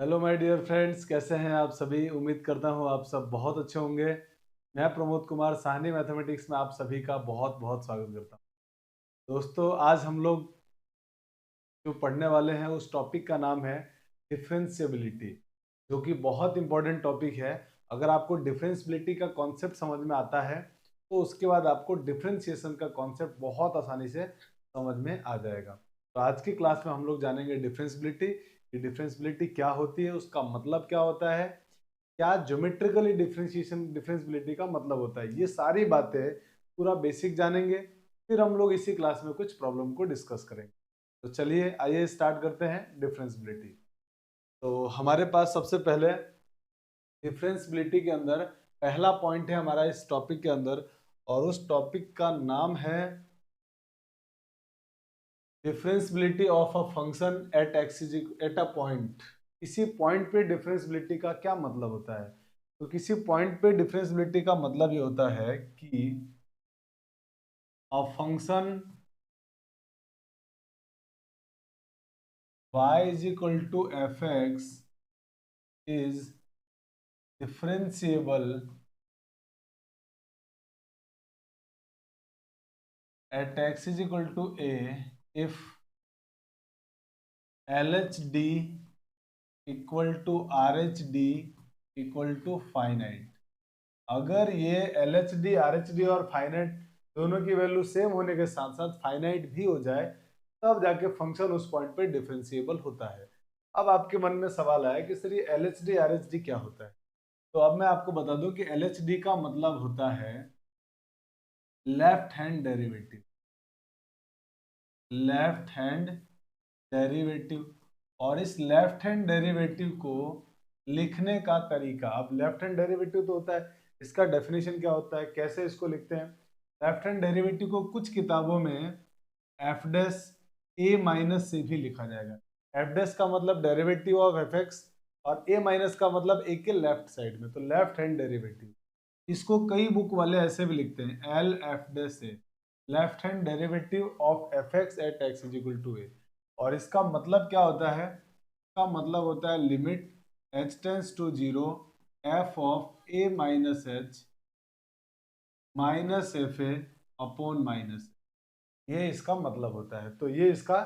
Hello my dear friends, कैसे हैं आप सभी। उम्मीद करता हूं आप सब बहुत अच्छे होंगे। मैं प्रमोद कुमार साहनी मैथमेटिक्स में आप सभी का बहुत बहुत स्वागत करता हूं। दोस्तों, आज हम लोग जो पढ़ने वाले हैं उस टॉपिक का नाम है डिफरेंशियबिलिटी, जो कि बहुत इंपॉर्टेंट टॉपिक है। अगर आपको डिफरेंशियबिलिटी का कॉन्सेप्ट समझ में आता है तो उसके बाद आपको डिफरेंशिएशन का कॉन्सेप्ट बहुत आसानी से समझ में आ जाएगा। तो आज की क्लास में हम लोग जानेंगे डिफरेंशियबिलिटी, कि डिफरेंशियबिलिटी क्या होती है, उसका मतलब क्या होता है, क्या ज्योमेट्रिकली डिफरेंशियबिलिटी का मतलब होता है। ये सारी बातें पूरा बेसिक जानेंगे, फिर हम लोग इसी क्लास में कुछ प्रॉब्लम को डिस्कस करेंगे। तो चलिए आइए स्टार्ट करते हैं डिफरेंशियबिलिटी। तो हमारे पास सबसे पहले डिफरेंशियबिलिटी के अंदर पहला पॉइंट है हमारा इस टॉपिक के अंदर, और उस टॉपिक का नाम है differentiability of a function at a point. किसी पॉइंट पे डिफरेंशियबिलिटी का क्या मतलब होता है। तो किसी पॉइंट पे डिफरेंशियबिलिटी का मतलब ये होता है कि a function y is equal to fx is differentiable at x is equal to a if LHD equal to RHD equal to finite. अगर ये LHD RHD और फाइनाइट दोनों की वैल्यू सेम होने के साथ साथ फाइनाइट भी हो जाए, तब जाके फंक्शन उस पॉइंट पे डिफरेंशिएबल होता है। अब आपके मन में सवाल आया कि सर ये LHD RHD क्या होता है। तो अब मैं आपको बता दूं कि LHD का मतलब होता है left hand derivative. Left hand derivative, और इस लेफ्ट हैंड डेरिवेटिव को लिखने का तरीका, अब लेफ्ट हैंड डेरिवेटिव तो होता है, इसका डेफिनेशन क्या होता है, कैसे इसको लिखते हैं। लेफ्ट हैंड डेरिवेटिव को कुछ किताबों में एफ डैश ए माइनस से भी लिखा जाएगा। एफ डैश का मतलब डेरिवेटिव ऑफ एफ एक्स, और ए माइनस का मतलब ए के लेफ्ट साइड में, तो लेफ्ट हैंड डेरिवेटिव। इसको कई बुक वाले ऐसे भी लिखते हैं L F dash A, left hand derivative of F X at x is equal to ए। और इसका मतलब क्या होता है, इसका मतलब होता है limit H tends to zero F of A minus H minus F A upon minus, ये इसका मतलब होता है। तो ये इसका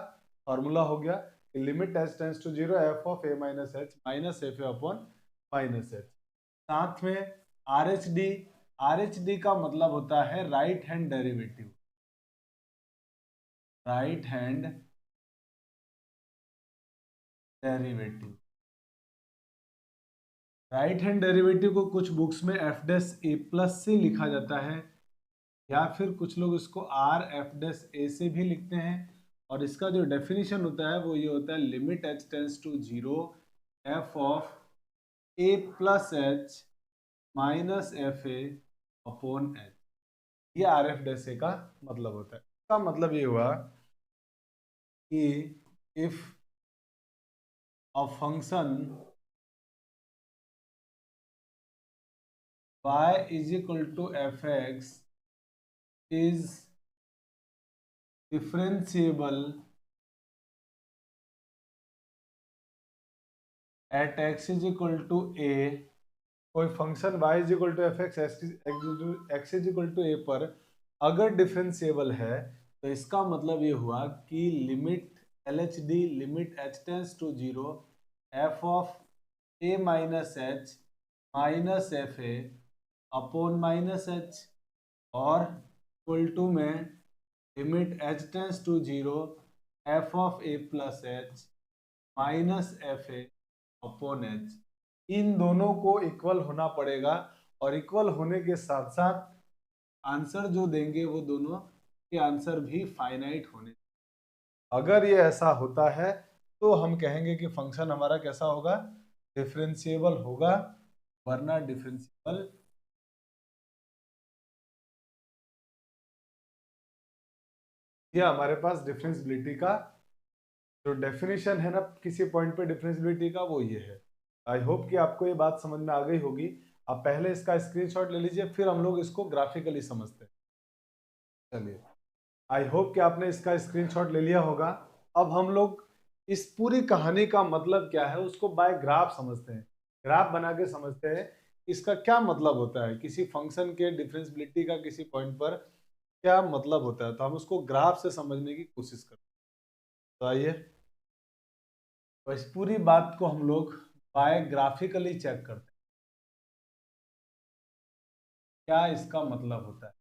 फॉर्मूला हो गया कि limit H tends to zero F of A minus H minus F A upon minus h. साथ में R H D, R H D का मतलब होता है right hand derivative. Right hand derivative, right hand derivative को कुछ books में F dash ए plus से लिखा जाता है, या फिर कुछ लोग इसको आर एफ डैश ए से भी लिखते हैं। और इसका जो डेफिनेशन होता है वो ये होता है limit H tends to zero F of A plus H minus F A upon H. ये आर एफ डैश ए का मतलब होता है। इसका मतलब ये हुआ कि if a function y is equal to fx is differentiable at x is equal to a, कोई function y is equal to F X X is equal to ए पर अगर डिफरेंशिएबल है, तो इसका मतलब ये हुआ कि limit L H D limit H tends to zero F of A minus H minus F A upon minus H, और इक्वल टू में limit H tends to zero F of A plus H minus F A upon H. इन दोनों को equal होना पड़ेगा, और equal होने के साथ साथ आंसर जो देंगे वो दोनों के आंसर भी फाइनाइट होने। अगर ये ऐसा होता है तो हम कहेंगे कि फंक्शन हमारा कैसा होगा, डिफरेंशिएबल होगा, वरना डिफरेंशिएबल। ये हमारे पास डिफरेंशियबिलिटी का जो डेफिनेशन है ना किसी पॉइंट पे डिफरेंशियबिलिटी का, वो ये है। आई होप कि आपको ये बात समझ में आ गई होगी। आप पहले इसका स्क्रीनशॉट ले लीजिए, फिर हम लोग इसको ग्राफिकली समझते हैं। चलिए, आई होप कि आपने इसका स्क्रीनशॉट ले लिया होगा। अब हम लोग इस पूरी कहानी का मतलब क्या है उसको बाय ग्राफ समझते हैं, ग्राफ बना के समझते हैं इसका क्या मतलब होता है, किसी फंक्शन के डिफरेंशियबिलिटी का किसी पॉइंट पर क्या मतलब होता है, तो हम उसको ग्राफ से समझने की कोशिश करते हैं। तो आइए, तो इस पूरी बात को हम लोग बाय ग्राफिकली चेक करते हैं, क्या इसका मतलब होता है।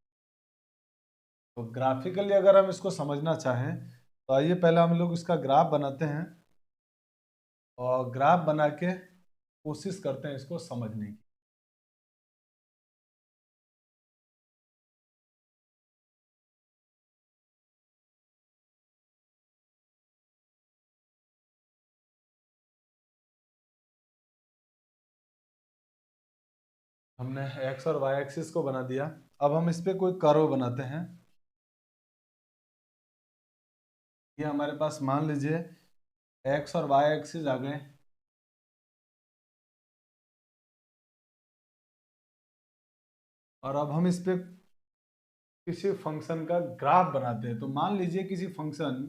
तो ग्राफिकली अगर हम इसको समझना चाहें तो आइए पहले हम लोग इसका ग्राफ बनाते हैं और ग्राफ बना के कोशिश करते हैं इसको समझने की। हमने एक्स और वाई एक्सिस को बना दिया, अब हम इस पे कोई कर्व बनाते हैं। ये हमारे पास मान लीजिए एक्स और वाई एक्सिस आ गए, और अब हम इस पे किसी फंक्शन का ग्राफ बनाते हैं। तो मान लीजिए किसी function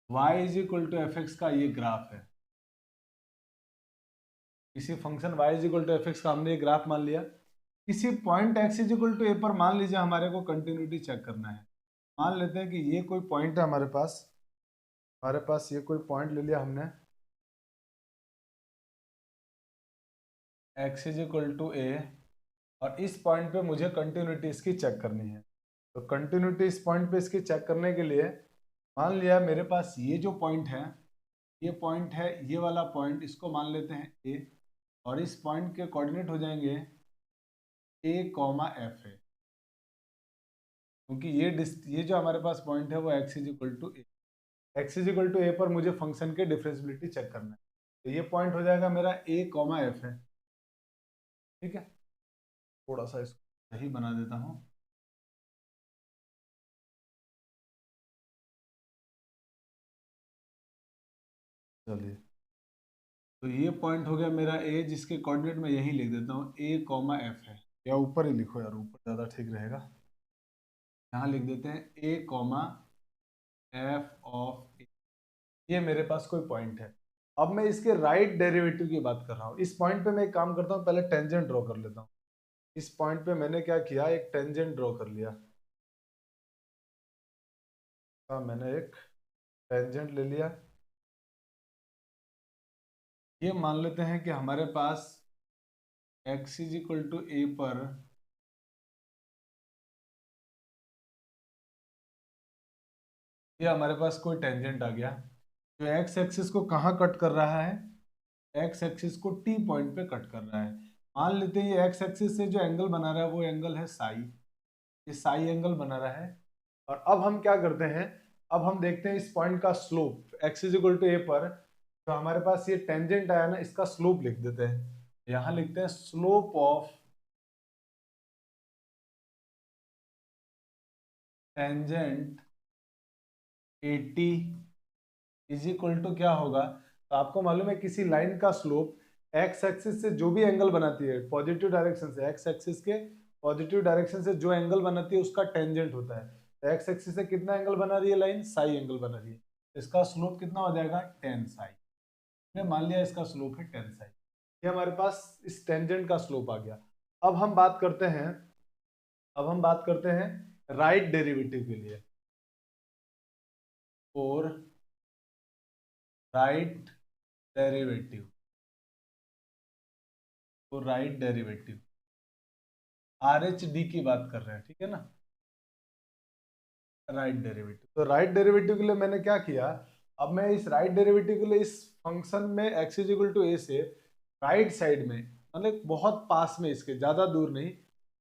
y is equal to F X का ये ग्राफ है, किसी function y is equal to F X का हमने ये ग्राफ मान लिया। किसी point x is equal to ए पर मान लीजिए हमारे को कंटिन्यूटी चेक करना है। मान लेते हैं कि ये कोई पॉइंट है हमारे पास ये कोई पॉइंट ले लिया हमने, x इज इक्वल टू ए, और इस पॉइंट पे मुझे कंटिन्यूटी इसकी चेक करनी है। तो कंटिन्यूटी इस पॉइंट पे इसकी चेक करने के लिए मान लिया मेरे पास ये जो पॉइंट है, ये पॉइंट है, ये वाला पॉइंट, इसको मान लेते हैं ए, और इस पॉइंट के कोऑर्डिनेट हो जाएंगे ए कॉमा एफ है, क्योंकि ये जो हमारे पास पॉइंट है वो X is equal to A, X is equal to ए पर मुझे फंक्शन के डिफरेंशियबिलिटी चेक करना है। तो ये पॉइंट हो जाएगा मेरा ए कॉमा एफ है। ठीक है, थोड़ा सा इसको सही बना देता हूँ। चलिए, तो ये पॉइंट हो गया मेरा ए, जिसके कोऑर्डिनेट मैं यही लिख देता हूँ ए कॉमा एफ है, या ऊपर ही लिखो यार, ऊपर ज़्यादा ठीक रहेगा। यहाँ लिख देते हैं ए कॉमा एफ ऑफ ए, ये मेरे पास कोई पॉइंट है। अब मैं इसके राइट डेरिवेटिव की बात कर रहा हूँ। इस पॉइंट पे मैं एक काम करता हूँ, पहले टेंजेंट ड्रॉ कर लेता हूँ। इस पॉइंट पे मैंने क्या किया, एक टेंजेंट ड्रॉ कर लिया। मैंने एक टेंजेंट ले लिया। ये मान लेते हैं कि हमारे पास x इज इक्वल टू ए पर ये हमारे पास कोई टेंजेंट आ गया जो x एक्सिस को कहाँ कट कर रहा है, x एक्सिस को t पॉइंट पे कट कर रहा है। मान लेते हैं ये x एक्सिस से जो एंगल बना रहा है वो एंगल है साई, ये साई एंगल बना रहा है। और अब हम क्या करते हैं, अब हम देखते हैं इस पॉइंट का slope x is equal to ए पर, तो हमारे पास ये टेंजेंट आया ना, इसका स्लोप लिख देते हैं। यहाँ लिखते हैं slope of tangent 80 is equal to क्या होगा। तो आपको मालूम है किसी लाइन का स्लोप एक्स एक्सिस से जो भी एंगल बनाती है पॉजिटिव डायरेक्शन से, एक्स एक्सिस के पॉजिटिव डायरेक्शन से जो एंगल बनाती है उसका टेंजेंट होता है। तो एक्स एक्सिस से कितना एंगल बना रही है लाइन, साई एंगल बना रही है, इसका स्लोप कितना हो जाएगा, टेन साई। ने मान लिया इसका स्लोप है टेन साई, ये हमारे पास इस टेंजेंट का स्लोप आ गया। अब हम बात करते हैं, अब हम बात करते हैं राइट डेरिवेटिव के लिए। और राइट डेरिवेटिव, तो right derivative are H D की बात कर रहे हैं, ठीक है ना, राइट डेरिवेटिव। तो राइट डेरिवेटिव के लिए मैंने क्या किया, अब मैं इस राइट डेरिवेटिव के लिए इस फंक्शन में एक्स इज इक्वल टू ए से राइट साइड में, मतलब बहुत पास में, इसके ज्यादा दूर नहीं,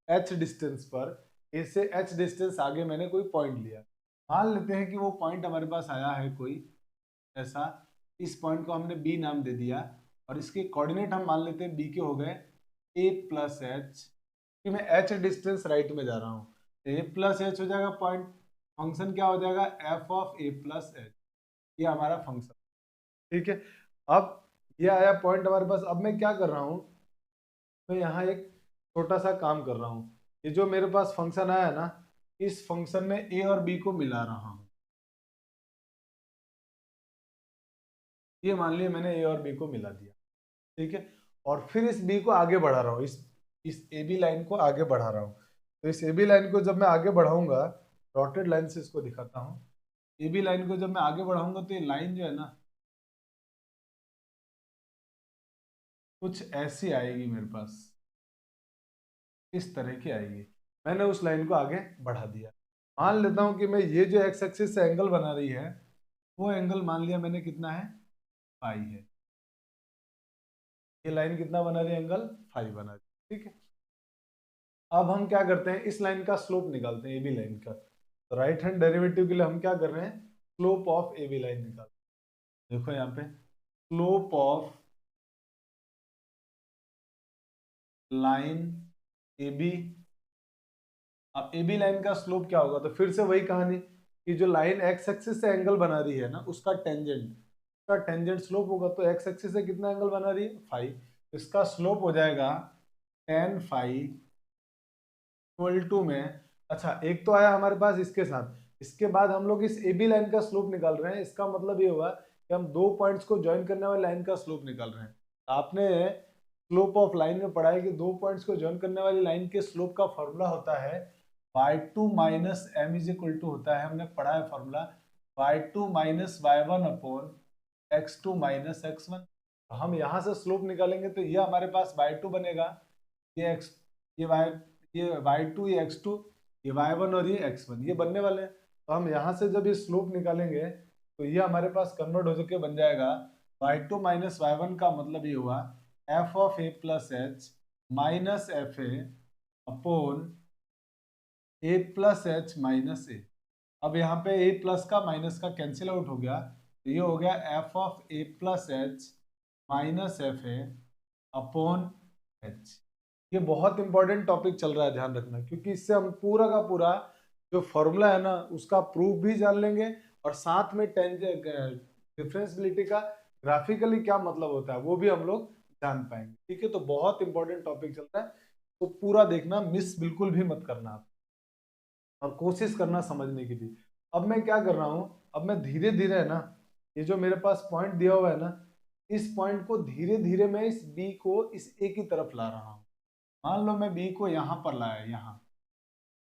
एच डिस्टेंस पर, ए से एच डिस्टेंस आगे मैंने कोई पॉइंट लिया। मान लेते हैं कि वो पॉइंट हमारे पास आया है कोई ऐसा, इस पॉइंट को हमने बी नाम दे दिया, और इसके कोऑर्डिनेट हम मान लेते हैं बी के हो गए ए प्लस एच, कि मैं एच डिस्टेंस राइट में जा रहा हूँ, ए प्लस एच हो जाएगा पॉइंट, फंक्शन क्या हो जाएगा F of A plus H, ये हमारा फंक्शन। ठीक है, अब ये आया पॉइंट हमारे पास। अब मैं क्या कर रहा हूँ, तो यहाँ एक छोटा सा काम कर रहा हूँ, ये जो मेरे पास फंक्शन आया ना, इस फंक्शन में ए और बी को मिला रहा हूँ। ये मान लिया मैंने ए और बी को मिला दिया, ठीक है। और फिर इस बी को आगे बढ़ा रहा हूँ, इस ए बी लाइन को आगे बढ़ा रहा हूँ। तो इस ए बी लाइन को जब मैं आगे बढ़ाऊंगा, डॉटेड लाइन से इसको दिखाता हूँ, ए बी लाइन को जब मैं आगे बढ़ाऊंगा तो ये लाइन जो है ना कुछ ऐसी आएगी मेरे पास, इस तरह की आएगी। मैंने उस लाइन को आगे बढ़ा दिया। मान लेता हूं कि मैं ये जो एक्स एक्सिस से एंगल बना रही है, वो एंगल मान लिया मैंने कितना है, फाई है। ये लाइन कितना बना रही है, एंगल फाई बना रही है, ठीक है। अब हम क्या करते हैं, इस लाइन का स्लोप निकालते हैं, ए बी लाइन का। तो राइट हैंड डेरिवेटिव के लिए हम क्या कर रहे हैं, slope of A B line निकाल। देखो यहाँ पे slope of line A B. अब ए बी लाइन का स्लोप क्या होगा, तो फिर से वही कहानी कि जो लाइन एक्स एक्सिस से एंगल बना रही है ना, उसका टेंजेंट स्लोप होगा। तो एक्स एक्सिस से कितना एंगल बना रही है, फाई। इसका स्लोप हो जाएगा टेन फाई इक्वल टू में, अच्छा एक तो आया हमारे पास इसके साथ, इसके बाद हम लोग इस ए बी लाइन का स्लोप निकाल रहे हैं। इसका मतलब ये हुआ कि हम दो पॉइंट्स को ज्वाइन करने वाली लाइन का स्लोप निकाल रहे हैं। आपने स्लोप ऑफ लाइन में पढ़ा है कि दो पॉइंट्स को ज्वाइन करने वाली लाइन के स्लोप का फॉर्मूला होता है y2 minus m is equal to होता है, हमने पढ़ा है formula, y2 minus y1 upon x2 minus x1। हम यहाँ से स्लोप निकालेंगे तो ये हमारे पास y2 बनेगा, ये x, ये y, ये y2, ये x2, ये y1 और ये x1 ये बनने वाले हैं। तो हम यहाँ से जब ये स्लोप निकालेंगे तो ये हमारे पास कन्वर्ट हो करके बन जाएगा y2 माइनस y1 का मतलब ये हुआ f of a plus H minus F A upon A plus H minus A. अब यहाँ पे ए प्लस का माइनस का कैंसिल आउट हो गया, तो ये हो गया F of A plus H minus F A upon H. ये बहुत इंपॉर्टेंट टॉपिक चल रहा है, ध्यान रखना, क्योंकि इससे हम पूरा का पूरा जो फॉर्मूला है ना उसका प्रूफ भी जान लेंगे और साथ में डिफरेंशियबिलिटी का ग्राफिकली क्या मतलब होता है वो भी हम लोग जान पाएंगे, ठीक है। तो बहुत इंपॉर्टेंट टॉपिक चल रहा है, तो पूरा देखना, मिस बिल्कुल भी मत करना आप, और कोशिश करना समझने की भी। अब मैं क्या कर रहा हूँ, अब मैं धीरे धीरे है ना, ये जो मेरे पास पॉइंट दिया हुआ है ना, इस पॉइंट को धीरे धीरे मैं इस बी को इस ए की तरफ ला रहा हूँ। मान लो मैं बी को यहाँ पर लाया, यहाँ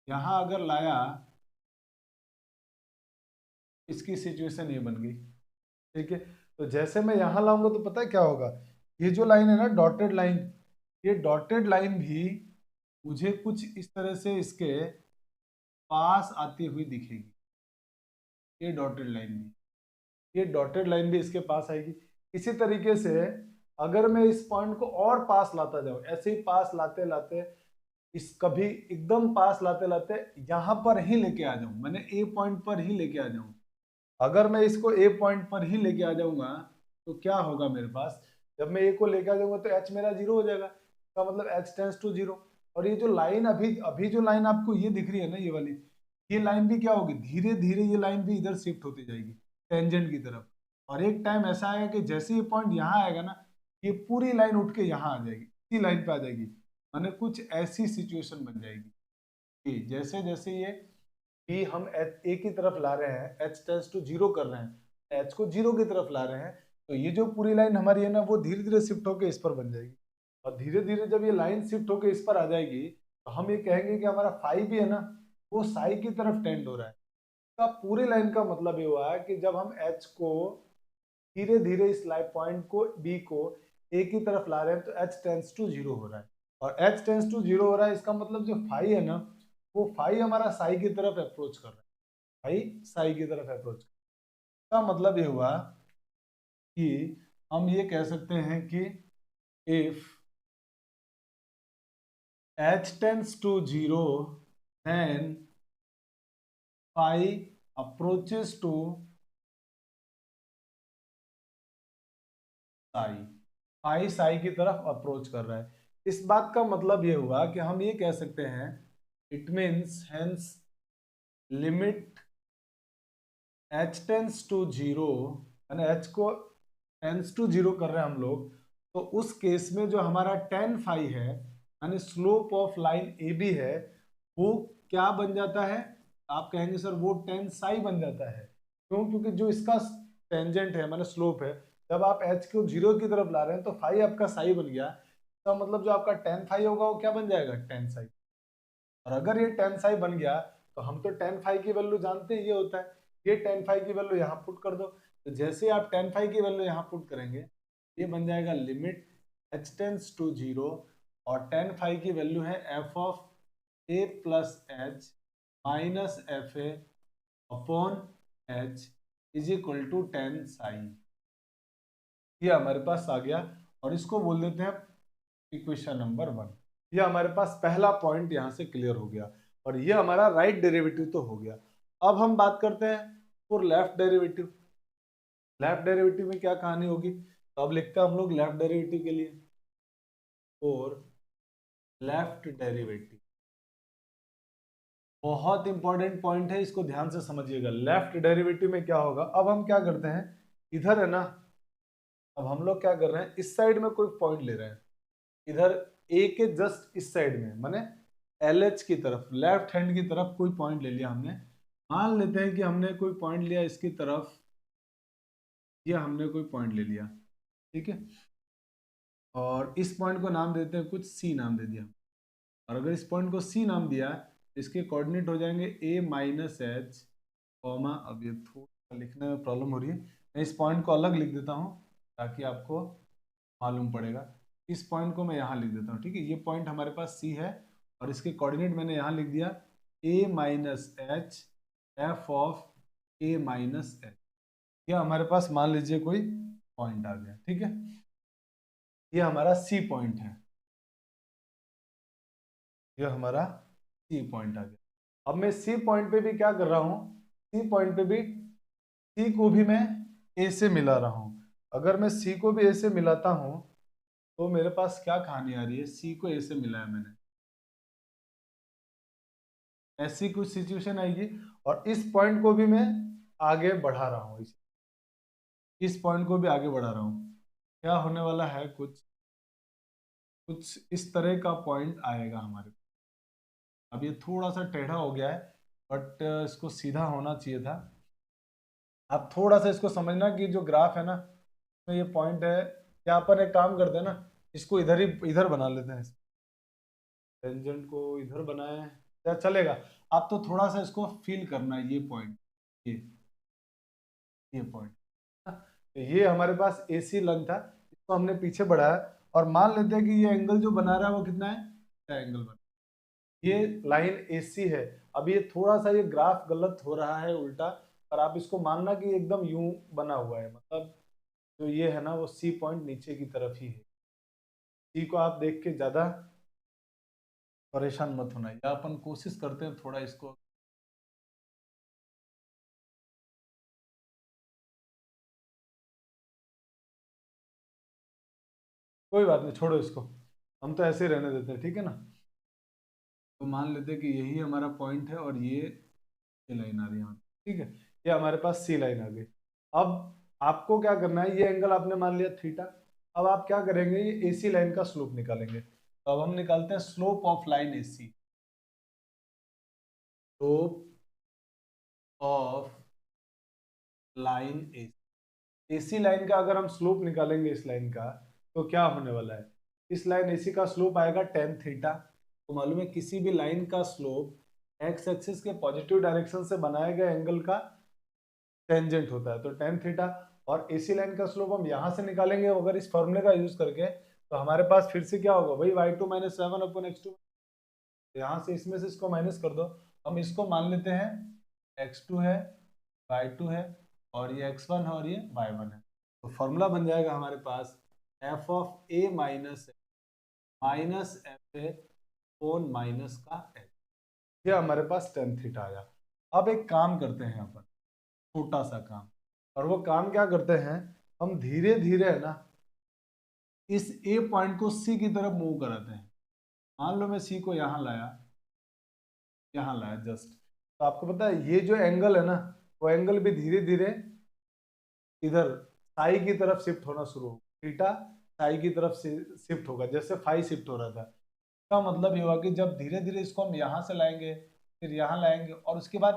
यहाँ अगर लाया, इसकी सिचुएशन ये बन गई, ठीक है। तो जैसे मैं यहाँ लाऊंगा तो पता है क्या होगा, ये जो लाइन है ना डॉटेड लाइन, ये डॉटेड लाइन भी मुझे कुछ इस तरह से इसके पास आती हुई दिखेगी। ये डॉटेड लाइन भी, ये डॉटेड लाइन भी इसके पास आएगी। इसी तरीके से अगर मैं इस पॉइंट को और पास लाता जाऊं, ऐसे ही पास लाते लाते इस कभी एकदम पास लाते लाते यहां पर ही लेके आ जाऊं, मैंने ए पॉइंट पर ही लेके आ जाऊं। अगर मैं इसको ए पॉइंट पर ही लेके आ जाऊंगा तो क्या होगा मेरे पास, जब मैं ए को लेके आ जाऊंगा तो एच मेरा जीरो हो जाएगा, इसका मतलब एच टेंस टू जीरो। और ये जो लाइन अभी अभी जो लाइन आपको ये दिख रही है ना, ये वाली, ये लाइन भी क्या होगी, धीरे धीरे ये लाइन भी इधर शिफ्ट होती जाएगी टेंजेंट की तरफ। और एक टाइम ऐसा आएगा कि जैसे ये पॉइंट यहाँ आएगा ना, ये पूरी लाइन उठ के यहाँ आ जाएगी, इसी लाइन पे आ जाएगी। माने कुछ ऐसी सिचुएशन बन जाएगी कि जैसे जैसे ये बी हम एच ए की तरफ ला रहे हैं, एच टेंस टू जीरो कर रहे हैं, एच को जीरो की तरफ ला रहे हैं, तो ये जो पूरी लाइन हमारी है ना वो धीरे धीरे शिफ्ट होकर इस पर बन जाएगी। और धीरे धीरे जब ये लाइन शिफ्ट होकर इस पर आ जाएगी तो हम ये कहेंगे कि हमारा फाई भी है ना वो साई की तरफ टेंड हो रहा है। का पूरी लाइन का मतलब ये हुआ है कि जब हम एच को धीरे धीरे इस लाइन पॉइंट को बी को ए की तरफ ला रहे हैं तो एच टेंस टू जीरो हो रहा है। और एच टेंस टू जीरो हो रहा है, इसका मतलब जो फाई है ना वो फाई हमारा साई की तरफ अप्रोच कर रहा है, फाई साई की तरफ अप्रोच का मतलब ये हुआ कि हम ये कह सकते हैं कि if h tends to 0 then phi approaches to psi, phi psi की तरफ अप्रोच कर रहा है। इस बात का मतलब ये हुआ कि हम ये कह सकते हैं it means hence limit h tends to 0, यानी h को टेंस टू जीरो कर रहे हैं हम लोग, तो उस केस में जो हमारा टेन फाई है यानी slope of line A B है वो क्या बन जाता है, आप कहेंगे सर वो टेन साई बन जाता है। क्यों, क्योंकि जो इसका टेंजेंट है माने स्लोप है जब आप h को 0 की तरफ ला रहे हैं तो फाई आपका साई बन गया, तो मतलब जो आपका टेन फाई होगा वो क्या बन जाएगा, टेन साई। और अगर ये टेन साई बन गया तो हम तो टेन फाई की वैल्यू जानते हैं, ये होता है, ये टेन फाई की वैल्यू यहाँ पुट कर दो। तो जैसे आप टेन फाई की वैल्यू यहाँ पुट करेंगे, ये बन जाएगा लिमिट h टेंस टू 0, और टेन फाई की वैल्यू है f of a plus H minus F A upon h is equal to tan psi. ये हमारे पास आ गया, और इसको बोल देते हैं इक्वेशन नंबर 1। ये हमारे पास पहला पॉइंट यहाँ से क्लियर हो गया, और ये हमारा राइट डेरिवेटिव तो हो गया। अब हम बात करते हैं for left derivative. Left derivative में क्या कहानी होगी, तो अब लिखते हैं हम लोग लेफ्ट डेरिवेटिव के लिए, फॉर लेफ्ट डेरिवेटिव। बहुत इंपॉर्टेंट पॉइंट है, इसको ध्यान से समझिएगा। लेफ्ट डेरिवेटिव में क्या होगा, अब हम क्या करते हैं, इधर है ना, अब हम लोग क्या कर रहे हैं, इस साइड में कोई पॉइंट ले रहे हैं, इधर ए के जस्ट इस साइड में, माने एल एच की तरफ, लेफ्ट हैंड की तरफ कोई पॉइंट ले लिया हमने। मान लेते हैं कि हमने कोई पॉइंट लिया इसकी तरफ, या हमने कोई पॉइंट ले लिया, ठीक है, और इस पॉइंट को नाम देते हैं कुछ सी नाम दे दिया। और अगर इस पॉइंट को सी नाम दिया, इसके कोऑर्डिनेट हो जाएंगे ए माइनस एच कॉमा, अब ये थोड़ा लिखने में प्रॉब्लम हो रही है, मैं इस पॉइंट को अलग लिख देता हूँ ताकि आपको मालूम पड़ेगा। इस पॉइंट को मैं यहाँ लिख देता हूँ, ठीक है, ये पॉइंट हमारे पास सी है, और इसके कोऑर्डिनेट मैंने यहाँ लिख दिया A minus H F of A minus H. यह हमारे पास मान लीजिए कोई पॉइंट आ गया, ठीक है, ये हमारा सी पॉइंट है, ये हमारा सी पॉइंट आ गया। अब मैं सी पॉइंट पे भी क्या कर रहा हूँ, सी पॉइंट पे भी सी को भी मैं ए से मिला रहा हूँ। अगर मैं सी को भी ए से मिलाता हूँ तो मेरे पास क्या कहानी आ रही है, सी को ए से मिलाया मैंने, ऐसी कुछ सिचुएशन आएगी, और इस पॉइंट को भी मैं आगे बढ़ा रहा हूँ, इस पॉइंट को भी आगे बढ़ा रहा हूँ। क्या होने वाला है, कुछ कुछ इस तरह का पॉइंट आएगा हमारे पास। अब ये थोड़ा सा टेढ़ा हो गया है, बट इसको सीधा होना चाहिए था। आप थोड़ा सा इसको समझना कि जो ग्राफ है ना, तो ये पॉइंट है, या अपन एक काम करते हैं ना, इसको इधर ही इधर बना लेते हैं, टेंजेंट को इधर बनाए या चलेगा। आप तो थोड़ा सा इसको फील करना है, ये पॉइंट, ये पॉइंट, तो ये हमारे पास AC लाइन था, इसको हमने पीछे बढ़ाया, और मान लेते हैं कि ये एंगल जो बना रहा है वो कितना है, क्या एंगल बना, ये लाइन AC है। अब ये थोड़ा सा ये ग्राफ गलत हो रहा है, उल्टा, पर आप इसको मानना कि एकदम यूं बना हुआ है, मतलब जो ये है ना वो सी पॉइंट नीचे की तरफ ही है। सी को आप देख के ज्यादा परेशान मत होना, या अपन कोशिश करते हैं थोड़ा इसको, कोई बात नहीं, छोड़ो इसको, हम तो ऐसे ही रहने देते हैं, ठीक है ना। तो मान लेते हैं कि यही हमारा पॉइंट है, और ये लाइन आ रही है यहाँ, ठीक है, ये हमारे पास सी लाइन आ गई। अब आपको क्या करना है, ये एंगल आपने मान लिया थीटा, अब आप क्या करेंगे, ये AC लाइन का स्लोप निकालेंगे। तो अब हम निकालते हैं slope of line AC, slope of line AC line का अगर हम स्लोप निकालेंगे इस लाइन का, तो क्या होने वाला है, इस लाइन AC का स्लोप आएगा टेन थीटा। तो मालूम है किसी भी लाइन का स्लोप एक्स एक्सिस के पॉजिटिव डायरेक्शन से बनाए गए एंगल का टेंजेंट होता है, तो टेन थीटा। और AC लाइन का स्लोप हम यहां से निकालेंगे अगर इस फॉर्मूले का यूज करके, तो हमारे पास फिर से क्या होगा, वही y2 माइनस 7/x2, यहाँ से इसमें से इसको माइनस कर दो। हम इसको मान लेते हैं x2 है, y2 है, और ये x1 है, और ये y1 है। तो फॉर्मूला बन जाएगा हमारे पास f of a minus F A own minus का h, ये हमारे पास टेन थीटा आया। अब एक काम करते हैं अपन, छोटा सा काम, और वो काम क्या करते हैं, हम धीरे धीरे है ना इस A पॉइंट को C की तरफ मूव कराते हैं। मान लो मैं C को यहाँ लाया, यहाँ लाया जस्ट, तो आपको पता है ये जो एंगल है ना, वो एंगल भी धीरे धीरे इधर साई की तरफ शिफ्ट होना शुरू हो, थीटा साई की तरफ से शिफ्ट होगा, जैसे फाई शिफ्ट हो रहा था। इसका मतलब ये हुआ कि जब धीरे धीरे इसको हम यहाँ से लाएंगे, फिर यहाँ लाएंगे, और उसके बाद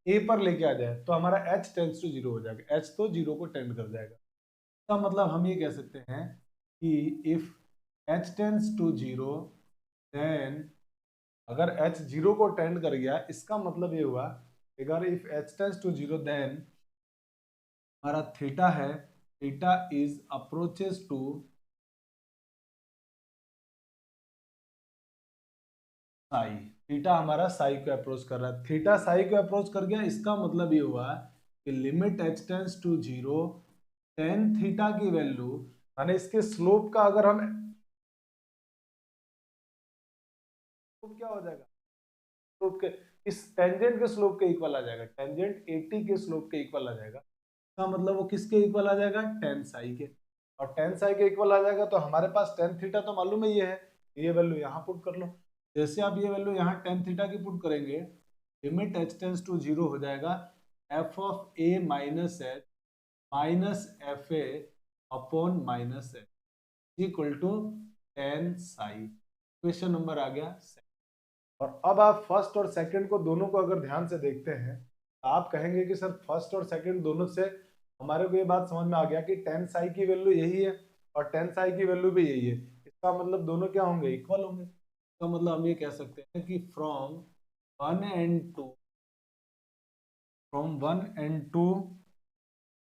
A पर लेके आ जाए, तो हमारा H टेंड्स टू 0 हो जाएगा, H तो 0 को टेंड कर जाएगा। इसका मतलब हम ये कह सकते हैं कि if h tends to 0 then, अगर h 0 को टेंड कर गया, इसका मतलब ये हुआ अगर if h tends to 0 then हमारा थीटा है, theta is approaches to psi, theta हमारा साई को अप्रोच कर रहा है, थीटा साई को अप्रोच कर गया, इसका मतलब ये हुआ कि limit h tends to 0 tan theta की वैल्यू, माने इसके स्लोप का अगर हम स्लोप क्या हो जाएगा, स्लोप के इस टेंजेंट के स्लोप के इक्वल आ जाएगा, टेंजेंट 80 के स्लोप के इक्वल आ जाएगा। इसका मतलब वो किसके इक्वल आ जाएगा, टेन साई के, और टेन साई के इक्वल आ जाएगा तो हमारे पास टेन थीटा तो मालूम है ये है, ये वैल्यू यहाँ पुट कर लो। जैसे आप ये वैल्यू यहाँ टेन थीटा की पुट करेंगे, लिमिट h टेंड्स टू 0 हो जाएगा f of a minus H minus F A upon minus H equal to tan psi. Question number आ गया। और अब आप फर्स्ट और सेकंड को दोनों को अगर ध्यान से देखते हैं तो आप कहेंगे कि सर फर्स्ट और सेकंड दोनों से हमारे को ये बात समझ में आ गया कि टेन साई की वैल्यू यही है और टेन साई की वैल्यू भी यही है, इसका मतलब दोनों क्या होंगे, इक्वल होंगे। इसका मतलब हम ये कह सकते हैं कि from one and two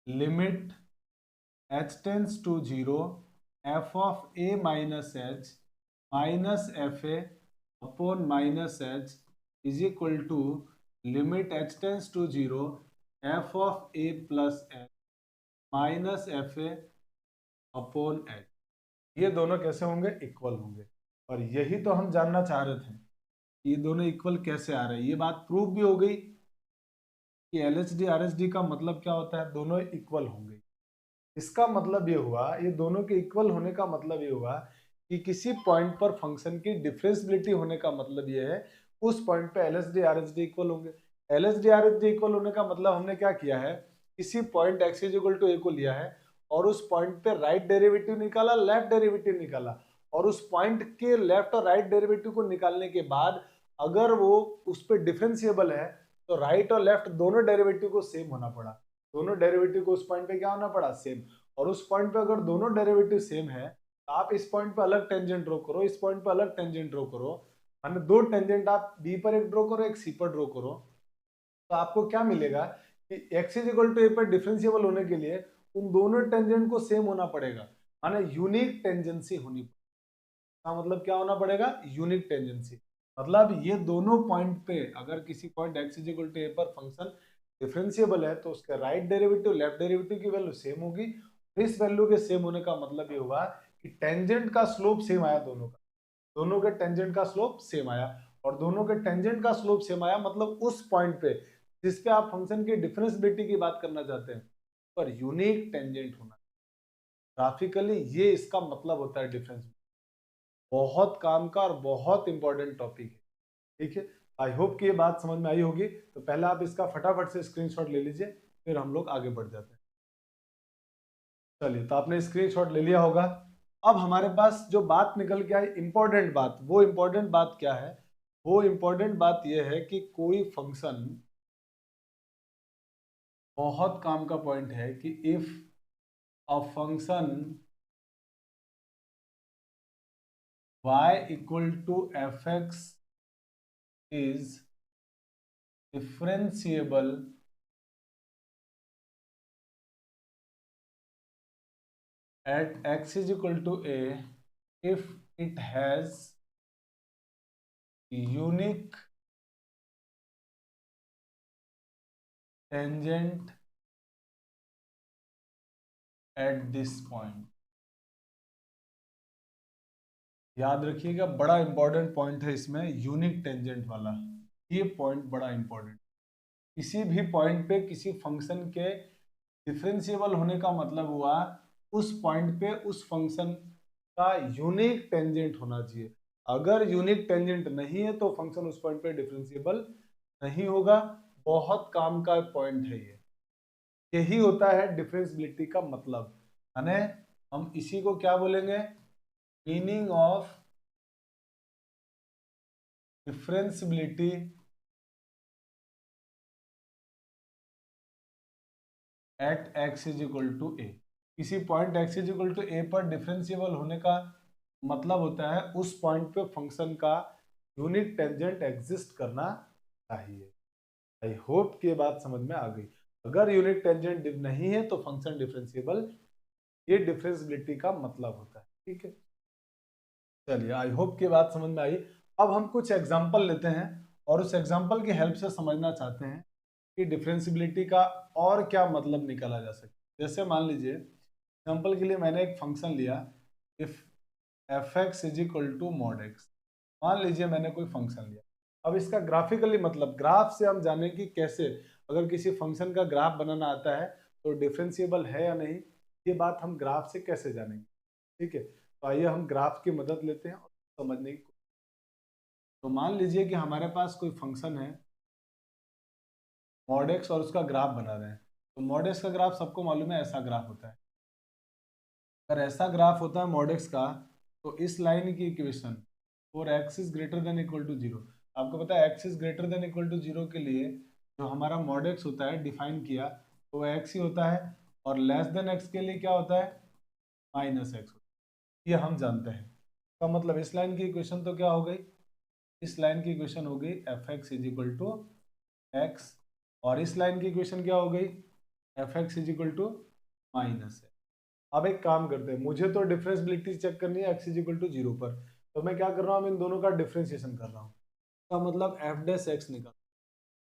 limit h tends to 0 f of a minus H minus F A upon minus h is equal to limit h tends to 0 f of a plus H minus F A upon H. ये दोनों कैसे होंगे, equal होंगे। और यही तो हम जानना चाह रहे थे, ये दोनों इक्वल कैसे आ रहे हैं। ये बात प्रूव भी हो गई कि LHD RHD का मतलब क्या होता है, दोनों इक्वल होंगे। इसका मतलब ये हुआ, ये दोनों के इक्वल होने का मतलब ये हुआ कि किसी पॉइंट पर फंक्शन की डिफरेंशियबिलिटी होने का मतलब ये है उस पॉइंट पे LHD RHD इक्वल होंगे। LHD RHD इक्वल होने का मतलब हमने क्या किया है, किसी point x is equal to a को लिया है और उस पॉइंट पे राइट डेरिवेटिव निकाला, लेफ्ट डेरिवेटिव निकाला, और उस पॉइंट के लेफ्ट और राइट डेरिवेटिव को निकालने के बाद अगर वो उस पर डिफरेंशिएबल है तो राइट और लेफ्ट दोनों डेरिवेटिव को सेम होना पड़ा, दोनों डेरिवेटिव को उस पॉइंट पे क्या होना पड़ा, सेम। और उस पॉइंट पे अगर दोनों डेरिवेटिव सेम है तो आप इस पॉइंट पे अलग टेंजेंट ड्रॉ करो, इस पॉइंट पे अलग टेंजेंट ड्रॉ करो, माने दो टेंजेंट आप बी पर एक ड्रॉ करो, एक सी पर ड्रॉ करो, तो आपको क्या मिलेगा कि x इज इक्वल टू ए पर डिफरेंशिएबल होने के लिए उन दोनों टेंजेंट को सेम होना पड़ेगा, माने यूनिक टेंजेंसी होनी पड़ेगी। का मतलब क्या होना पड़ेगा, यूनिक टेंजेंसी। मतलब ये दोनों पॉइंट पे अगर किसी point x is equal to ए पर फंक्शन डिफरेंशिएबल है तो उसका राइट डेरिवेटिव लेफ्ट डेरिवेटिव की वैल्यू सेम होगी। इस वैल्यू के सेम होने का मतलब ये हुआ कि टेंजेंट का स्लोप सेम आया, दोनों का, दोनों के टेंजेंट का स्लोप सेम आया, और दोनों के टेंजेंट का स्लोप सेम आया मतलब उस पॉइंट पे जिस पे आप फंक्शन की डिफरेंशिएबिलिटी की बात करना चाहते हैं पर यूनिक टेंजेंट होना, ग्राफिकली ये इसका मतलब होता है डिफरेंस। बहुत काम का और बहुत इंपॉर्टेंट टॉपिक है, ठीक है। आई होप कि ये बात समझ में आई होगी। तो पहले आप इसका फटाफट से स्क्रीनशॉट ले लीजिए, फिर हम लोग आगे बढ़ जाते हैं। चलिए, तो आपने स्क्रीनशॉट ले लिया होगा। अब हमारे पास जो बात निकल के आई इंपॉर्टेंट बात, वो इंपॉर्टेंट बात क्या है, वो इंपॉर्टेंट बात यह है कि कोई फंक्शन, बहुत काम का पॉइंट है कि if a function y equal to F x is differentiable at x is equal to a if it has unique tangent at this point। याद रखिएगा, बड़ा इंपॉर्टेंट पॉइंट है इसमें यूनिक टेंजेंट वाला, ये पॉइंट बड़ा इंपॉर्टेंट। किसी भी पॉइंट पे किसी फंक्शन के डिफरेंशिएबल होने का मतलब हुआ उस पॉइंट पे उस फंक्शन का यूनिक टेंजेंट होना चाहिए। अगर यूनिक टेंजेंट नहीं है तो फंक्शन उस पॉइंट पे डिफरेंशिएबल नहीं होगा। बहुत काम का पॉइंट है ये, यही होता है डिफरेंशिएबिलिटी का मतलब, यानी हम इसी को क्या बोलेंगे, meaning of differentiability at x is equal to A. किसी point x is equal to ए पर डिफरेंशिएबल होने का मतलब होता है उस पॉइंट पे फंक्शन का यूनिट टेंजेंट एग्जिस्ट करना चाहिए। आई होप कि ये बात समझ में आ गई। अगर यूनिट टेंजेंट नहीं है तो फंक्शन डिफरेंशिएबल, ये डिफरेंशिएबिलिटी का मतलब होता है। ठीक है, चलिए आई होप की बात समझ में आई। अब हम कुछ एग्जांपल लेते हैं और उस एग्जांपल की हेल्प से समझना चाहते हैं कि डिफरेंशिएबिलिटी का और क्या मतलब निकाला जा सकता है। जैसे मान लीजिए एग्जांपल के लिए मैंने एक फंक्शन लिया, if F x is equal to mod x. मान लीजिए मैंने कोई फंक्शन लिया। अब इसका ग्राफिकली मतलब ग्राफ से हम जाने कि कैसे, अगर किसी फंक्शन का ग्राफ बनाना आता है तो डिफरेंशिएबल है या नहीं, ये बात हम ग्राफ से कैसे जानेंगे। ठीक है, तो आइए हम ग्राफ की मदद लेते हैं और समझने की। तो मान लीजिए कि हमारे पास कोई फंक्शन है मॉड एक्स और उसका ग्राफ बना रहे हैं। तो मॉड एक्स का ग्राफ सबको मालूम है ऐसा ग्राफ होता है। अगर ऐसा ग्राफ होता है मॉड एक्स का तो इस लाइन की equation for x is greater than equal to zero, आपको पता है x is greater than equal to zero के लिए जो हमारा मॉड एक्स होता है डिफाइन किया तो एक्स ही होता है, और लेस देन एक्स के लिए क्या होता है, माइनस एक्स। ये हम जानते हैं। तो मतलब इस लाइन की इक्वेशन तो क्या हो गई, इस लाइन की इक्वेशन हो गई f x is equal to x, और इस लाइन की इक्वेशन क्या हो गई, f x is equal to minus है। अब एक काम करते हैं, मुझे तो डिफरेंशिएबिलिटी चेक करनी है x is equal to zero पर, तो मैं क्या कर रहा हूँ, इन दोनों का डिफरेंशिएशन कर रहा हूँ। तो मतलब एफ डैश एक्स निकाल,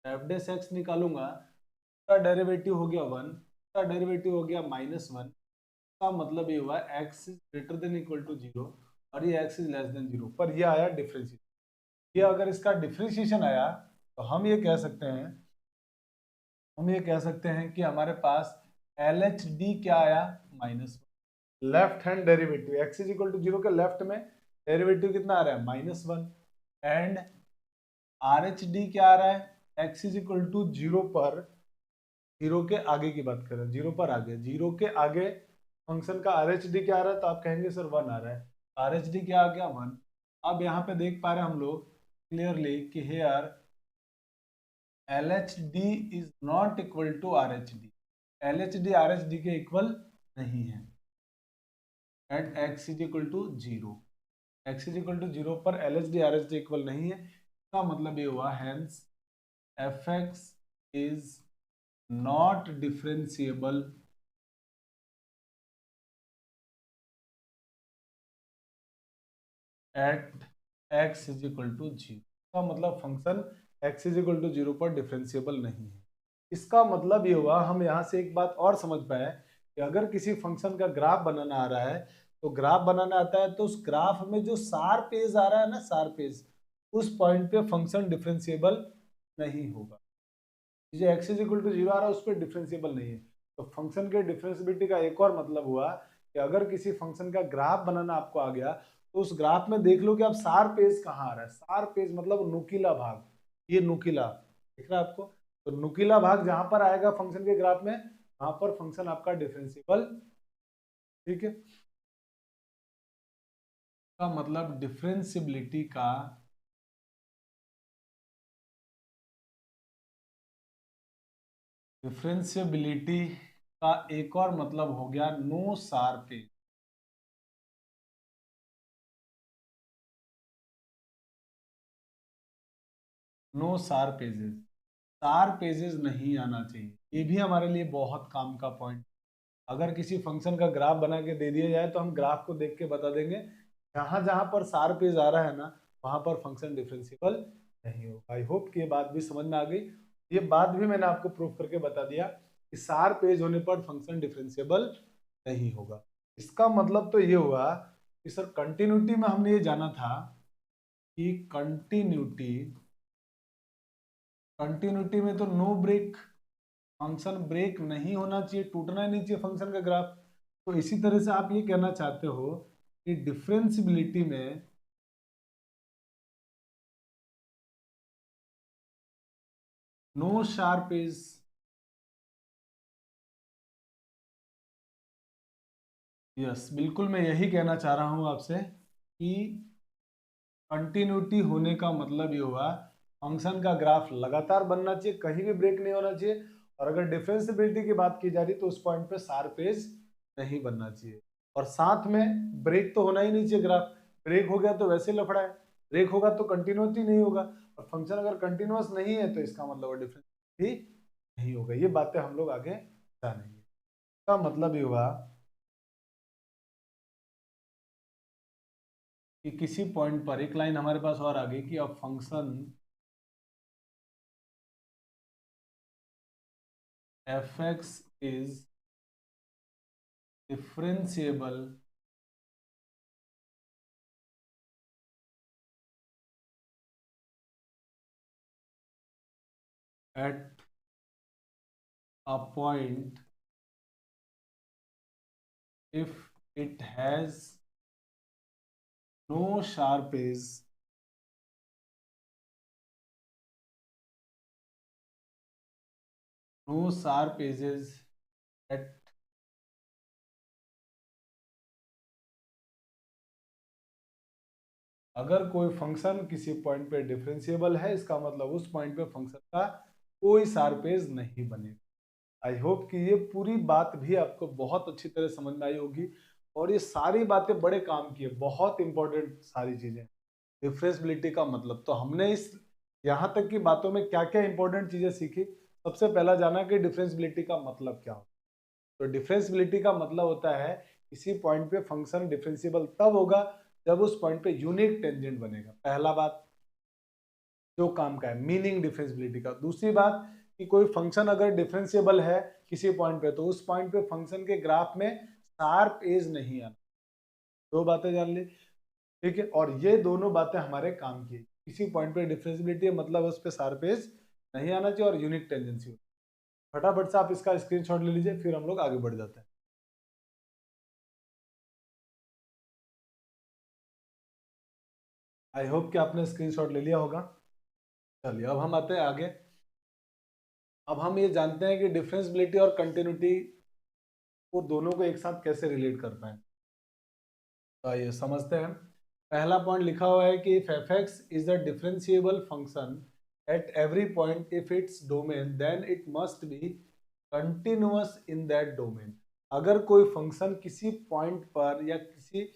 एफ डैश एक्स निकालूंगा, का डेरिवेटिव हो गया वन, का डेरिवेटिव हो गया माइनस वन। का मतलब ये हुआ x is greater than equal to zero और ये x is less than zero पर, ये आया डिफरेंशिएशन। ये अगर इसका डिफरेंशिएशन आया तो हम ये कह सकते हैं, हम ये कह सकते हैं कि हमारे पास एल एच डी क्या आया, minus one. Left hand derivative x is equal to zero के लेफ्ट में डेरिवेटिव कितना आ रहा है, minus one. And R H D क्या आ रहा है, x is equal to zero पर, जीरो के आगे की बात करें, जीरो पर आगे, जीरो के आगे फंक्शन का आर एच डी क्या आ रहा है, तो आप कहेंगे सर वन आ रहा है। आर एच डी क्या आ गया, वन। अब यहाँ पे देख पा रहे हैं हम लोग क्लियरली कि here L H D is not equal to R H D, L H D R H D के इक्वल नहीं है at x is equal to zero. X is equal to zero पर L H D R H D equal नहीं है। इसका मतलब ये हुआ hence F x is not differentiable at x is equal to zero. का मतलब function x is equal to zero पर डिफरेंशिएबल नहीं है। इसका मतलब ये हुआ, हम यहाँ से एक बात और समझ पाए कि अगर किसी फंक्शन का ग्राफ बनाना आ रहा है, तो ग्राफ बनाना आता है तो उस ग्राफ में जो सार पेज आ रहा है ना, सार पेज, उस पॉइंट पे फंक्शन डिफरेंशिएबल नहीं होगा। जो X is equal to zero आ रहा है उस पर डिफरेंशिएबल नहीं है। तो फंक्शन के डिफरेंशिएबिलिटी का एक और मतलब हुआ कि अगर किसी फंक्शन का ग्राफ बनाना आपको आ गया तो उस ग्राफ में देख लो कि अब सार पेज कहाँ आ रहा है। सार पेज मतलब नुकीला भाग, ये नुकीला दिख रहा है आपको, तो नुकीला भाग जहां पर आएगा फंक्शन के ग्राफ में वहां पर फंक्शन आपका डिफरेंशिएबल। ठीक है, का मतलब डिफरेंशिएबिलिटी का डिफरेंशिएबिलिटी का एक और मतलब हो गया नो सार पेज। नो सार पेजेस, सार पेजेस नहीं आना चाहिए, ये भी हमारे लिए बहुत काम का पॉइंट। अगर किसी फंक्शन का ग्राफ बना के दे दिया जाए तो हम ग्राफ को देख के बता देंगे जहां जहां पर सार पेज आ रहा है ना वहां पर फंक्शन डिफरेंशिएबल नहीं होगा। आई होप कि ये बात भी समझ में आ गई। ये बात भी मैंने आपको प्रूफ करके बता दिया कि सार पेज होने पर फंक्शन डिफरेंशिएबल नहीं होगा। इसका मतलब तो ये हुआ कि सर कंटिन्यूटी में हमने ये जाना था कि कंटिन्यूटी, कंटिन्यूटी में तो नो ब्रेक, फंक्शन ब्रेक नहीं होना चाहिए, टूटना ही नहीं चाहिए फंक्शन का ग्राफ। तो इसी तरह से आप ये कहना चाहते हो कि डिफरेंशिएबिलिटी में नो शार्प एज, यस बिल्कुल मैं यही कहना चाह रहा हूं आपसे कि कंटिन्यूटी होने का मतलब ये हुआ फंक्शन का ग्राफ लगातार बनना चाहिए, कहीं भी ब्रेक नहीं होना चाहिए। और अगर डिफरेंशिएबिलिटी की बात की जा रही तो उस पॉइंट पे शार्प एज नहीं बनना चाहिए। और साथ में ब्रेक तो होना ही नहीं चाहिए ग्राफ, ब्रेक हो गया तो वैसे लफड़ा है, ब्रेक होगा तो कंटिन्यूटी नहीं होगा, और फंक्शन अगर कंटिन्यूअस नहीं है तो इसका मतलब डिफरेंस भी नहीं होगा। ये बातें हम लोग आगे जानेंगे। इसका मतलब ये हुआ कि किसी पॉइंट पर एक लाइन हमारे पास और आ गई कि अब function F x is differentiable at a point if it has no sharp edge no sharp edges at अगर कोई फंक्शन किसी पॉइंट पे डिफरेंशिएबल है, इसका मतलब उस पॉइंट पे फंक्शन का कोई शार्प एज नहीं बनेगा। आई होप कि ये पूरी बात भी आपको बहुत अच्छी तरह समझ में आई होगी, और ये सारी बातें बड़े काम की है, बहुत इंपॉर्टेंट सारी चीजें। डिफरेंशिएबिलिटी का मतलब तो हमने इस यहाँ तक की बातों में क्या क्या इंपॉर्टेंट चीजें सीखी। सबसे पहला जाना कि डिफरेंशिएबिलिटी का मतलब क्या होता है। तो डिफरेंशिएबिलिटी का मतलब होता है किसी पॉइंट पे फंक्शन डिफरेंशिएबल तब होगा जब उस पॉइंट पे यूनिक टेंजेंट बनेगा। पहला बात जो काम का है, मीनिंग डिफरेंशिएबिलिटी का। दूसरी बात कि कोई फंक्शन अगर डिफरेंशिएबल है किसी पॉइंट पे तो उस पॉइंट पे फंक्शन के ग्राफ में शार्प एज नहीं आना। दो बातें जान ली, ठीक है। और ये दोनों बातें हमारे काम की। किसी पॉइंट पे डिफरेंशिएबिलिटी है मतलब उस पे शार्प एज नहीं आना चाहिए और यूनिक टेंजेंसी। फटाफट से आप इसका स्क्रीनशॉट ले लीजिए, फिर हम लोग आगे बढ़ जाते हैं। आई होप कि आपने स्क्रीनशॉट ले लिया होगा। चलिए अब हम आते हैं आगे। अब हम ये जानते हैं कि डिफरेंशिएबिलिटी और कंटिन्यूटी को दोनों को एक साथ कैसे रिलेट कर पाए। तो आइए समझते हैं। पहला पॉइंट लिखा हुआ है कि if F x is a differentiable function at every point if its domain then it must be continuous in that domain. अगर कोई फंक्शन किसी पॉइंट पर या किसी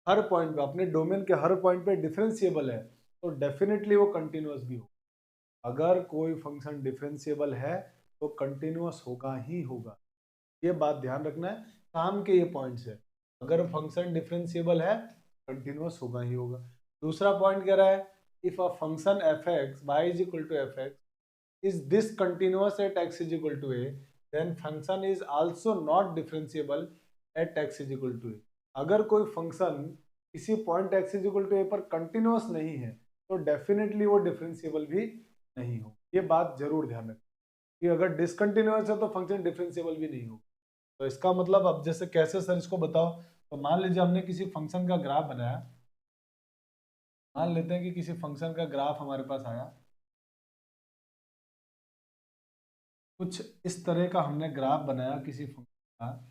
हर पॉइंट पे अपने डोमेन के हर पॉइंट पे डिफरेंशिएबल है तो डेफिनेटली वो कंटिन्यूअस भी हो। अगर कोई फंक्शन डिफरेंशिएबल है तो कंटिन्यूअस होगा ही होगा। ये बात ध्यान रखना है, काम के ये पॉइंट्स है। अगर फंक्शन डिफरेंशिएबल है कंटिन्यूअस होगा ही होगा। दूसरा पॉइंट कह रहा है if a function F x by is equal to F x is discontinuous at x is equal to a, then function is also not differentiable at x is equal to a। अगर कोई function किसी point x is equal to a पर continuous नहीं है तो definitely वो differentiable भी नहीं हो। ये बात जरूर ध्यान रखें कि अगर डिसकंटिन्यूअस है तो फंक्शन डिफरेंशिएबल भी नहीं हो। तो इसका मतलब अब जैसे कैसे सर इसको बताओ। तो मान लीजिए हमने किसी फंक्शन का ग्राफ बनाया, मान लेते हैं कि किसी फंक्शन का ग्राफ हमारे पास आया, कुछ इस तरह का हमने ग्राफ बनाया किसी फंक्शन का।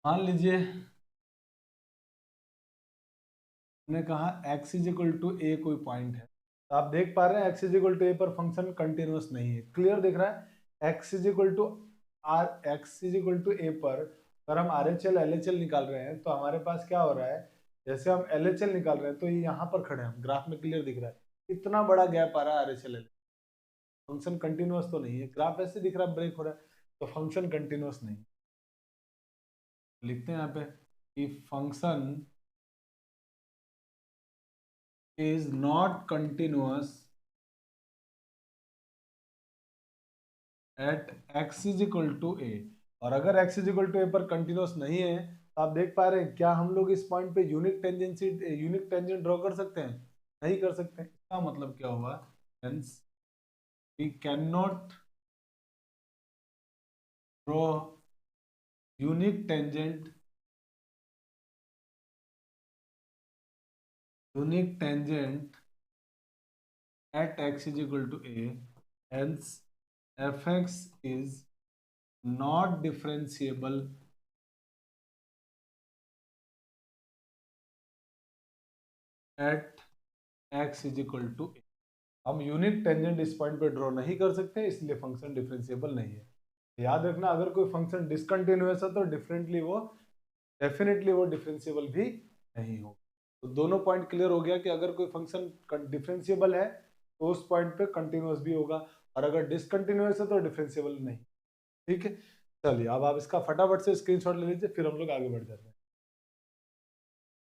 मान लीजिए हमने कहा x इज इक्वल टू ए कोई पॉइंट है, तो आप देख पा रहे हैं x इज इक्वल टू ए पर फंक्शन कंटिन्यूअस नहीं है। क्लियर दिख रहा है। x is equal to x is equal to ए पर अगर हम RHL LHL निकाल रहे हैं तो हमारे पास क्या हो रहा है, जैसे हम LHL निकाल रहे हैं तो ये यहाँ पर खड़े हैं, हम ग्राफ में क्लियर दिख रहा है इतना बड़ा गैप आ रहा है RHL LHL। फंक्शन कंटिन्यूअस तो नहीं है, ग्राफ ऐसे दिख रहा है ब्रेक हो रहा है, तो फंक्शन कंटिन्यूअस नहीं। लिखते हैं यहाँ पे कि function is not continuous at x is equal to a। और अगर x is equal to a पर कंटिन्यूअस नहीं है तो आप देख पा रहे हैं क्या हम लोग इस पॉइंट पे यूनिक टेंजेंट ड्रॉ कर सकते हैं, नहीं कर सकते। इसका मतलब क्या हुआ, hence we cannot draw unique tangent at x is equal to a, hence fx is not differentiable at x is equal to A. हम यूनिट टेंजेंट इस पॉइंट पे ड्रॉ नहीं कर सकते, इसलिए फंक्शन डिफरेंशिएबल नहीं है। याद रखना, अगर कोई फंक्शन डिसकंटिन्यूअस है तो डेफिनेटली वो डिफरेंशिएबल भी नहीं हो। तो दोनों पॉइंट क्लियर हो गया कि अगर कोई फंक्शन डिफरेंशिएबल है तो उस पॉइंट पे कंटिन्यूअस भी होगा, और अगर डिसकंटिन्यूअस है तो डिफरेंशिएबल नहीं। ठीक है, चलिए अब आप इसका फटाफट से स्क्रीनशॉट ले लीजिए, फिर हम लोग आगे बढ़ जाते हैं।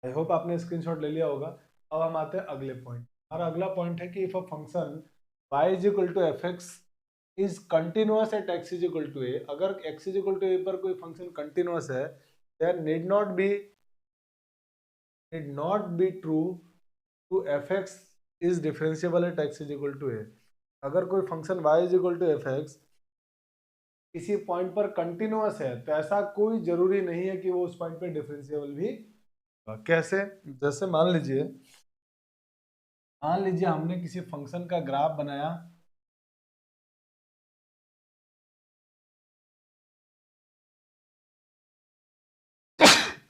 आई होप आपने स्क्रीनशॉट ले लिया होगा। अब हम आते हैं अगले पॉइंट। हमारा अगला पॉइंट है कि if a function y is equal to F x is continuous at x is equal to A, अगर x इज इक्वल टू ए पर कोई फंक्शन कंटिन्यूअस है, then need not be true to fx is differentiable at x is equal to a। अगर कोई function y is equal to fx किसी point पर continuous है तो ऐसा कोई जरूरी नहीं है कि वो उस पॉइंट पे डिफरेंशिएबल भी। कैसे? जैसे मान लीजिए हमने किसी फंक्शन का ग्राफ बनाया,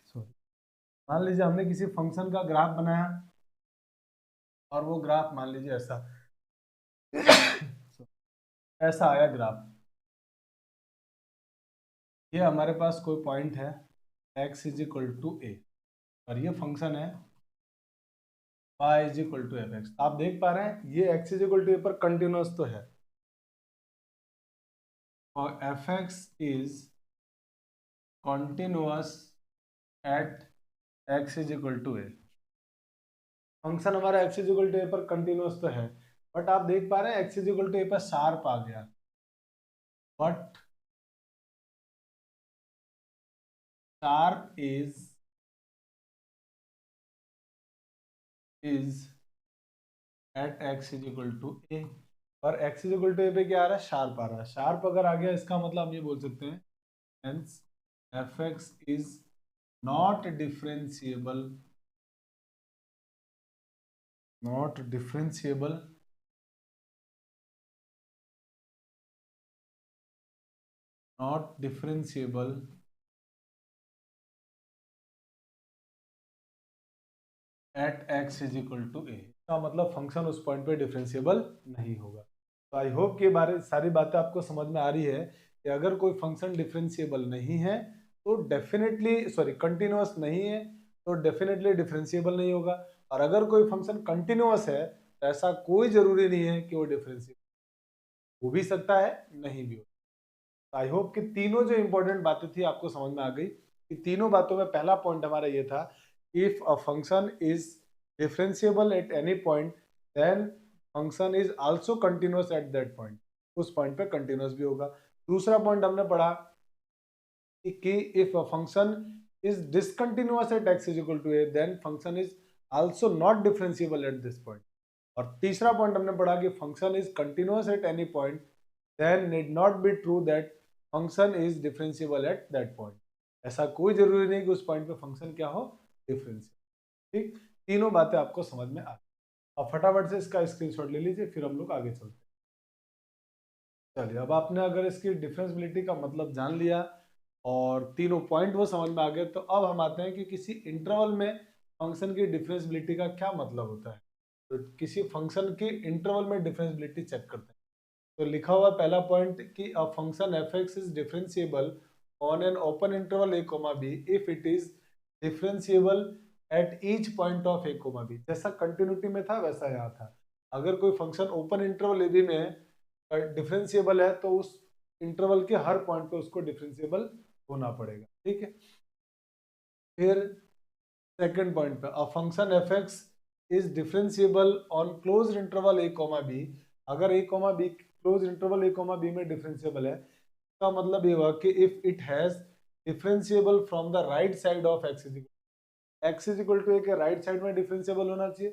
सॉरी, मान लीजिए हमने किसी फंक्शन का ग्राफ बनाया और वो ग्राफ मान लीजिए ऐसा आया ग्राफ। ये हमारे पास कोई पॉइंट है x इज इक्वल टू ए और ये फंक्शन है y is equal to F x. आप देख पा रहे हैं ये x इज इक्वल टू ए पर कंटिन्यूअस तो है और f x is continuous at x is equal to a. Function हमारा x इज इक्वल टू ए पर कंटिन्यूअस तो है, बट आप देख पा रहे हैं x इज इक्वल टू ए पर शार्प आ गया, but sharp is at x is equal to ए, और x is equal to A पे क्या आ रहा है? शार्प आ रहा है। शार्प अगर आ गया इसका मतलब हम ये बोल सकते हैं hence fx is not differentiable at x is equal to A. का मतलब फंक्शन उस पॉइंट पे डिफरेंशिएबल नहीं होगा। तो आई होप कि सारी बातें आपको समझ में आ रही है कि अगर कोई फंक्शन डिफरेंशिएबल नहीं है तो कंटिन्यूअस नहीं है तो डेफिनेटली डिफरेंशिएबल नहीं होगा, और अगर कोई फंक्शन कंटिन्यूअस है तो ऐसा कोई जरूरी नहीं है कि वो डिफरेंशिएबल हो भी सकता है, नहीं भी हो। आई होप कि तीनों जो इंपॉर्टेंट बातें थी आपको समझ में आ गई। कि तीनों बातों में पहला पॉइंट हमारा ये था, if a function is differentiable at any point then function is also continuous at that point, उस पॉइंट पे कंटिन्यूअस भी होगा। दूसरा पॉइंट हमने पढ़ा कि if a function is discontinuous at x is equal to a then function is also not differentiable at this point. और तीसरा पॉइंट हमने पढ़ा कि function is continuous at any point then need not be true that function is differentiable eight that point. ऐसा कोई जरूरी नहीं कि उस पॉइंट पे फंक्शन क्या हो, डिफरेंशिएबल। ठीक, तीनों बातें आपको समझ में आ गई। अब फटाफट से इसका स्क्रीनशॉट ले लीजिए, फिर हम लोग आगे चलते हैं। चलिए अब आपने अगर इसकी डिफरेंशिएबिलिटी का मतलब जान लिया और तीनों पॉइंट वो समझ में आ गए, तो अब हम आते हैं कि किसी इंटरवल में फंक्शन की डिफरेंशिएबिलिटी का क्या मतलब होता है। तो किसी फंक्शन की इंटरवल में डिफरेंशिएबिलिटी चेक करते हैं। तो लिखा हुआ पहला पॉइंट कि a function F x is differentiable on an open interval A comma b if it is differentiable at each point of a comma b. जैसा कंटिन्यूटी में था वैसा यहाँ था। अगर कोई function open interval a b में डिफरेंशिएबल है तो उस इंटरवल के हर पॉइंट पे उसको डिफरेंशिएबल होना पड़ेगा। ठीक है, फिर सेकंड पॉइंट पे a function F x is differentiable on closed interval A comma B. अगर A comma B close interval A comma B में डिफरेंशिएबल है, इसका मतलब ये हुआ कि if it has differentiable from the right side of x is equal to A के right side में डिफरेंशिएबल होना चाहिए।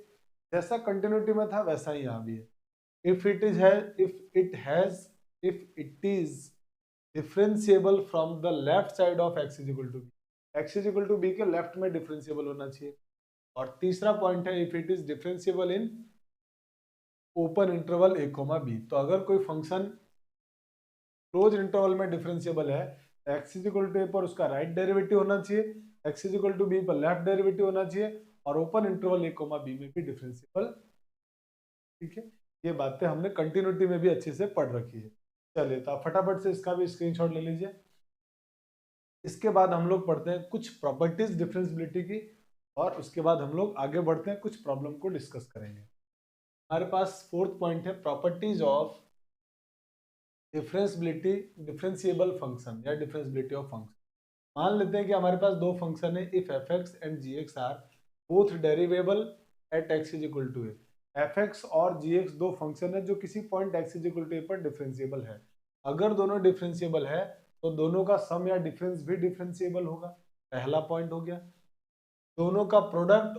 जैसा कंटिन्यूटी में था वैसा ही यहाँ भी है। If it is differentiable from the left side of x is equal to b, x is equal to b के लेफ्ट में डिफरेंशिएबल होना चाहिए। और तीसरा पॉइंट है if it is differentiable in open interval A comma b. तो अगर कोई फंक्शन क्लोज इंटरवल में डिफरेंशिएबल है, एक्स इज इक्वल टू ए पर उसका राइट डेरिवेटिव होना चाहिए, x is equal to b पर लेफ्ट डेरिवेटिव होना चाहिए, और ओपन इंटरवल ए कोमा बी में भी डिफरेंशिएबल ठीक है, ये बातें हमने कंटिन्यूटी में भी अच्छे से पढ़ रखी है। चलिए, तो आप फटाफट से इसका भी स्क्रीनशॉट ले लीजिए। इसके बाद हम लोग पढ़ते हैं कुछ प्रॉपर्टीज डिफरेंशियबिलिटी की, और उसके बाद हम लोग आगे बढ़ते हैं, कुछ प्रॉब्लम को डिस्कस करेंगे। हमारे पास फोर्थ पॉइंट है properties of differentiability, differentiable function या डिफरेंशियबिलिटी ऑफ फंक्शन। मान लेते हैं कि हमारे पास दो फंक्शन है, if F X and G X are both derivable at x is equal to A. F X और जी एक्स दो फंक्शन है जो किसी point X is equal to ए पर डिफरेंशिएबल है। अगर दोनों डिफरेंशिएबल है तो दोनों का सम या डिफरेंस भी डिफरेंशिएबल होगा। पहला पॉइंट हो गया। दोनों का प्रोडक्ट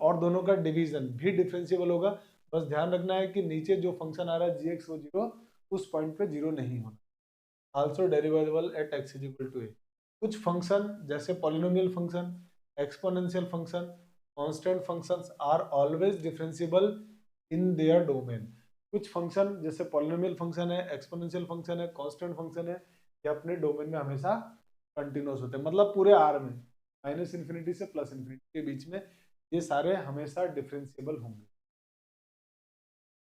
और दोनों का डिवीजन भी डिफरेंशिएबल होगा। बस ध्यान रखना है कि नीचे जो फंक्शन आ रहा है जी एक्स वो जीरो, उस पॉइंट पे जीरो नहीं होना। Also derivable at x is equal to a. कुछ फंक्शन जैसे polynomial function, exponential function, constant functions are always differentiable in their domain. कुछ फंक्शन जैसे पॉलिनोमियल फंक्शन है, एक्सपोनेंशियल फंक्शन है, कांस्टेंट फंक्शन है, ये अपने डोमेन में हमेशा कंटिन्यूअस होते हैं, मतलब पूरे आर में माइनस इन्फिनिटी से प्लस इन्फिनिटी के बीच में ये सारे हमेशा डिफरेंशिएबल होंगे।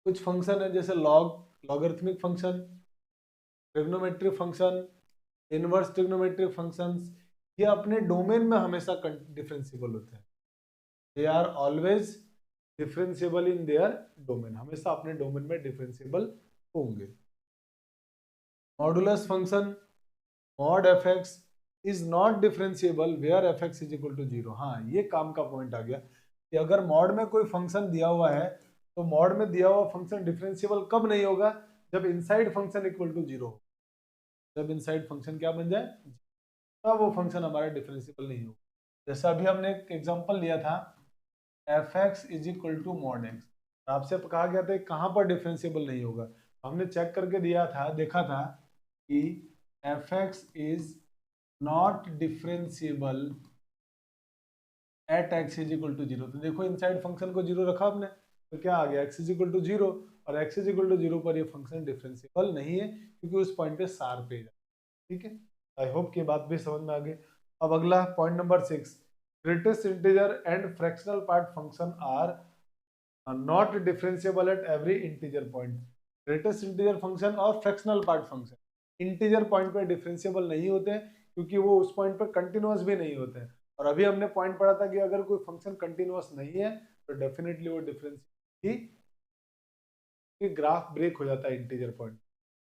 कुछ फंक्शन है जैसे logarithmic function, trigonometric function, inverse trigonometric functions, ये अपने डोमेन में हमेशा डिफरेंशिएबल होते हैं। They are always differentiable in their domain, हमेशा अपने डोमेन में डिफरेंशिएबल होंगे। Modulus function mod f x is not differentiable where f x is equal to zero. हाँ, ये काम का पॉइंट आ गया कि अगर मॉड में कोई फंक्शन दिया हुआ है तो मॉड में दिया हुआ फंक्शन डिफरेंशिएबल कब नहीं होगा, जब inside function equal to zero हो। जब इनसाइड फंक्शन क्या बन जाए, तब वो फंक्शन हमारा डिफरेंशिएबल नहीं होगा। जैसे अभी हमने एक एग्जांपल लिया था f x is equal to mod x, आपसे कहा गया था कहाँ पर डिफरेंशिएबल नहीं होगा। हमने चेक करके दिया था, देखा था कि f x is not differentiable at x is equal to zero. तो देखो इनसाइड फंक्शन को जीरो रखा आपने तो क्या आ गया, x is equal to zero, और x is equal to zero पर ये फंक्शन डिफरेंशिएबल नहीं है क्योंकि उस पॉइंट पे सार पे जाए। ठीक है, आई होप की बात भी समझ में आ गई। अब अगला point number 6, greatest integer and fractional part function are not differentiable at every integer point. Greatest integer function और fractional part function integer point पे डिफरेंशिएबल नहीं होते हैं क्योंकि वो उस पॉइंट पर कंटिन्यूअस भी नहीं होते हैं। और अभी हमने पॉइंट पढ़ा था कि अगर कोई फंक्शन कंटिन्यूअस नहीं है तो डेफिनेटली वो डिफरेंस ही ग्राफ ब्रेक हो जाता है इंटीजर पॉइंट।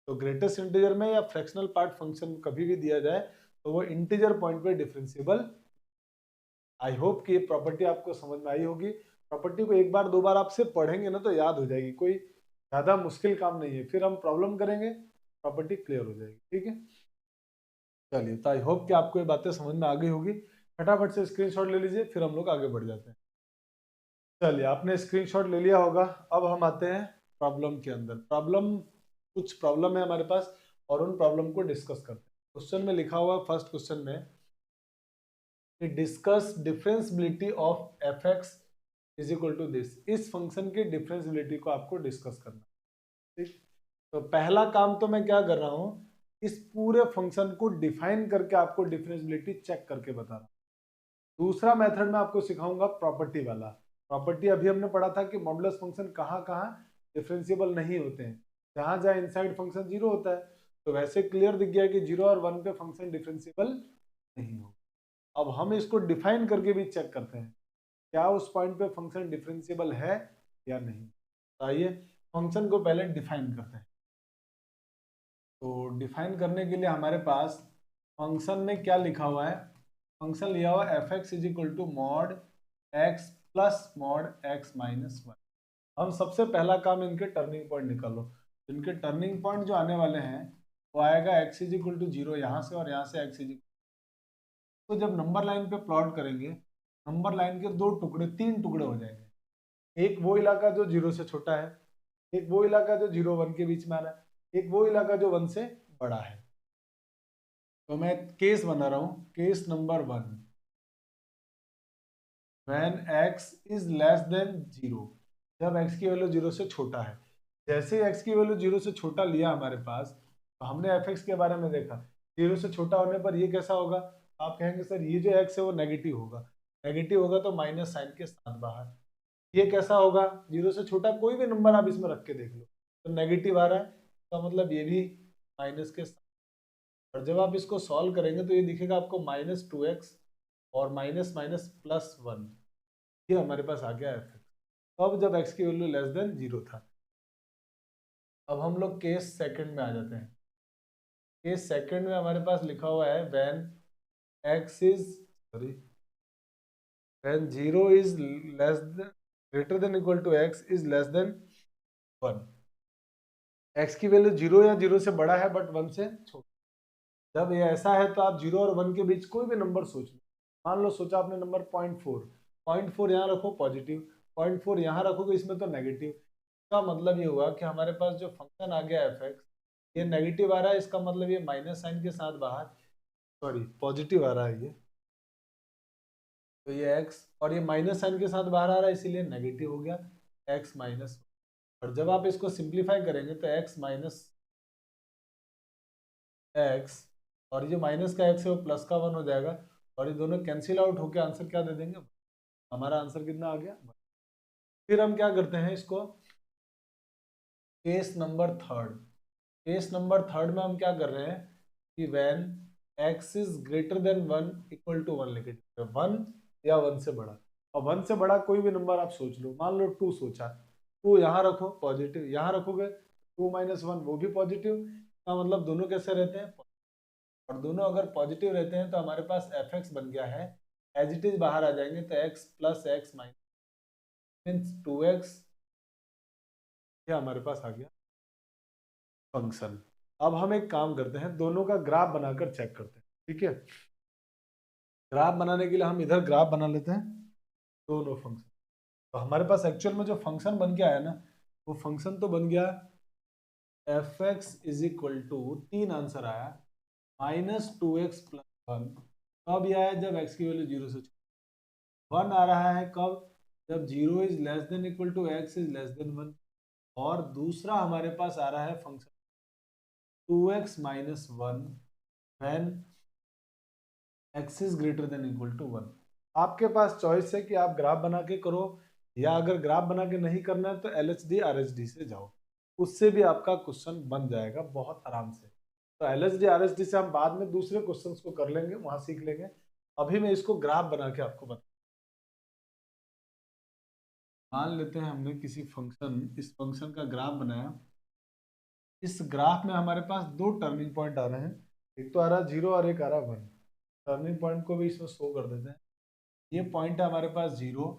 तो ग्रेटेस्ट इंटीजर में या फ्रैक्शनल पार्ट फंक्शन कभी भी दिया जाए तो वो इंटीजर पॉइंट पे डिफरेंशिएबल। आई होप कि ये प्रॉपर्टी आपको समझ में आई होगी। प्रॉपर्टी को एक बार दो बार आपसे पढ़ेंगे ना तो याद हो जाएगी, कोई ज्यादा मुश्किल काम नहीं है। फिर हम प्रॉब्लम करेंगे, प्रॉपर्टी क्लियर हो जाएगी। ठीक है, चलिए, तो आई होप कि आपको ये बातें समझ में आ गई होगी। फटाफट से स्क्रीनशॉट ले लीजिए, फिर हम लोग आगे बढ़ जाते हैं। चलिए, आपने स्क्रीनशॉट ले लिया होगा। अब हम आते हैं प्रॉब्लम के अंदर। कुछ प्रॉब्लम है हमारे पास और उन प्रॉब्लम को डिस्कस करते हैं। क्वेश्चन में लिखा हुआ फर्स्ट क्वेश्चन में discuss differentiability of F x is equal to this. इस फंक्शन की डिफरेंशियबिलिटी को आपको डिस्कस करना। ठीक, तो पहला काम तो मैं क्या कर रहा हूं, इस पूरे फंक्शन को डिफाइन करके आपको डिफरेंशियबिलिटी चेक करके बता रहा हूं। दूसरा मेथड मैं आपको सिखाऊंगा प्रॉपर्टी वाला। प्रॉपर्टी अभी हमने पढ़ा था कि मॉडुलस फंक्शन कहाँ कहाँ डिफरेंशिएबल नहीं होते हैं, जहां जहां इनसाइड फंक्शन जीरो होता है। तो वैसे क्लियर दिख गया कि जीरो और वन पे फंक्शन डिफरेंशिएबल नहीं हो। अब हम इसको डिफाइन करके भी चेक करते हैं क्या उस पॉइंट पे फंक्शन डिफरेंशिएबल है या नहीं। तो आइए फंक्शन को पहले डिफाइन करते हैं। तो डिफाइन करने के लिए हमारे पास फंक्शन में क्या लिखा हुआ है, फंक्शन लिया हुआ f x is equal to mod x plus mod x minus one. हम सबसे पहला काम इनके टर्निंग पॉइंट निकालो। इनके टर्निंग पॉइंट जो आने वाले हैं वो आएगा x is equal to zero यहाँ से, और यहाँ से एक्स इज। तो जब नंबर लाइन पे प्लॉट करेंगे, नंबर लाइन के तीन टुकड़े हो जाएंगे। एक वो इलाका जो जीरो से छोटा है, एक वो इलाका जो जीरो वन के बीच में आ रहा है, एक वो इलाका जो वन से बड़ा है। तो मैं केस बना रहा हूं, case number 1, when x is less than zero, जब x की वैल्यू जीरो से छोटा है। जैसे x की वैल्यू जीरो से छोटा लिया हमारे पास, तो हमने fx के बारे में देखा जीरो से छोटा होने पर ये कैसा होगा। आप कहेंगे सर ये जो x है वो नेगेटिव होगा। नेगेटिव होगा तो माइनस साइन के साथ बाहर। ये कैसा होगा, 0 से छोटा कोई भी नंबर आप इसमें रख के देख लो तो नेगेटिव आ रहा है, तो मतलब ये भी माइनस के साथ। और जब आप इसको सॉल्व करेंगे तो ये दिखेगा आपको -2x और माइनस माइनस +1, ये हमारे पास आ गया f। अब जब x की वैल्यू लेस देन 0 था। अब हम लोग केस सेकंड में आ जाते हैं। केस सेकंड में हमारे पास लिखा हुआ है when x is sorry when 0 is less than greater than equal to x is less than 1। x की वैल्यू 0 या 0 से बड़ा है बट 1 से छोटा। जब ये ऐसा है तो आप 0 और 1 के बीच कोई भी नंबर सोच लो। मान लो सोचा आपने नंबर 0.4, 0.4 यहाँ रखो पॉजिटिव, 0.4 यहाँ रखोगे इसमें तो नेगेटिव। इसका मतलब ये हुआ कि हमारे पास जो फंक्शन आ गया एफ एक्स, ये नेगेटिव आ रहा है, इसका मतलब ये माइनस साइन के साथ बाहर, सॉरी पॉजिटिव आ रहा है ये, तो ये एक्स और ये माइनस साइन के साथ बाहर आ रहा है इसीलिए नेगेटिव हो गया एक्स माइनस। और जब आप इसको सिंप्लीफाई करेंगे तो एक्स माइनस एक्स और ये माइनस का एक्स है वो प्लस का 1 हो जाएगा और ये दोनों कैंसिल आउट होकर आंसर क्या दे देंगे, हमारा आंसर कितना आ गया। फिर हम क्या करते हैं इसको, case number third. Case number third में हम क्या कर रहे हैं कि when x is greater than 1 equal to 1 लिखे, 1 या 1 से बड़ा। और 1 से बड़ा कोई भी नंबर आप सोच लो, मान लो 2 सोचा, 2 यहाँ रखो पॉजिटिव, यहाँ रखोगे 2 माइनस 1 वो भी पॉजिटिव, का मतलब दोनों कैसे रहते हैं, और दोनों अगर पॉजिटिव रहते हैं तो हमारे पास एफ एक्स बन गया है, एज इट इज बाहर आ जाएंगे तो x plus x minus 2x, ये हमारे पास आ गया फंक्शन। अब हम एक काम करते हैं, दोनों का ग्राफ बनाकर चेक करते हैं, ठीक है। ग्राफ बनाने के लिए हम इधर ग्राफ बना लेते हैं दोनों फंक्शन। तो हमारे पास एक्चुअल में जो फंक्शन बन के आया ना, वो फंक्शन तो बन गया f x is equal to, तीन आंसर आया, -2x+1। कब यह आया, जब x की वैल्यू 0 से 1 आ रहा है, कब, जब 0 is less than equal to x is less than 1। और दूसरा हमारे पास आ रहा है function 2x-1 when x is greater than equal to 1। आपके पास चॉइस है कि आप ग्राफ बना के करो, या अगर ग्राफ बना के नहीं करना है तो LHD RHD से जाओ, उससे भी आपका क्वेश्चन बन जाएगा बहुत आराम से। तो LHD RHD से हम बाद में दूसरे क्वेश्चंस को कर लेंगे, वहां सीख लेंगे। अभी मैं इसको ग्राफ बना के आपको बता, मान लेते हैं हमने किसी फंक्शन, इस फंक्शन का ग्राफ बनाया। इस ग्राफ में हमारे पास दो टर्निंग पॉइंट आ रहे हैं, एक तो आ रहा है 0 और एक आ रहा है 1। टर्निंग पॉइंट को भी इसमें शो कर देते हैं। ये पॉइंट है हमारे पास 0,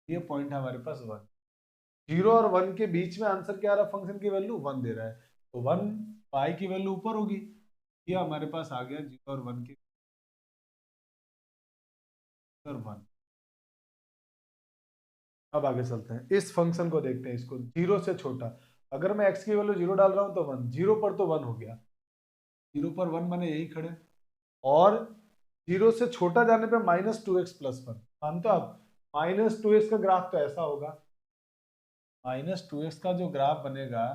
ये पॉइंट है हमारे पास 1। 0 और 1 के बीच में आंसर क्या आ रहा है, फंक्शन की वैल्यू 1 दे रहा है, तो 1 पाई की वैल्यू ऊपर होगी। ये हमारे पास आ गया 0 और 1 के 1। अब आगे चलते हैं, इस फंक्शन को देखते हैं, इसको 0 से छोटा। अगर मैं x की वैल्यू 0 डाल रहा हूं तो 1, 0 पर तो 1 हो गया, 0 पर 1 मैंने यही खड़े, और 0 से छोटा जाने पे -2x+1। मानते हो आप, -2x का ग्राफ तो ऐसा होगा, -2x का जो ग्राफ बनेगा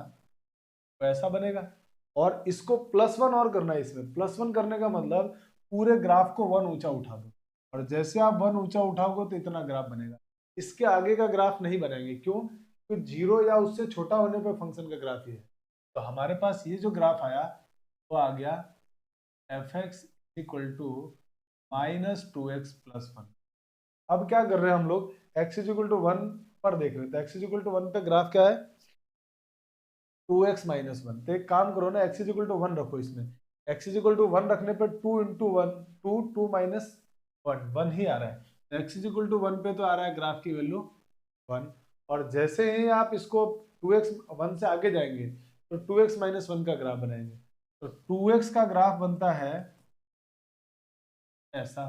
वो ऐसा बनेगा। और इसको +1 और करना है, इसमें +1 करने का मतलब पूरे ग्राफ को 1 ऊंचा उठा दो, और जैसे आप 1 ऊंचा उठाओगे तो इतना ग्राफ बनेगा। इसके आगे का ग्राफ नहीं बनाएंगे, क्यों, क्योंकि 0 या उससे छोटा होने पर फंक्शन का ग्राफ ही है। तो हमारे पास ये जो ग्राफ आया वो आ गया f x equal to -2x+1। अब क्या कर रहे हैं हम लोग, x इज इक्वल टू 1 पर देख रहे हैं, तो x इज इक्वल टू 1 पे ग्राफ क्या है, 2x-1। तो एक काम करो ना, x इज इक्वल टू 1 रखो इसमें, x इज इक्वल टू 1 रखने पर 2 इंटू 1, 2 माइनस 1 ही आ रहा है, तो x इज इक्वल टू 1 पे तो आ रहा है ग्राफ की वैल्यू 1। और जैसे ही आप इसको 2x 1 से आगे जाएंगे तो 2x-1 का ग्राफ बनाएंगे, तो 2x का ग्राफ बनता है ऐसा,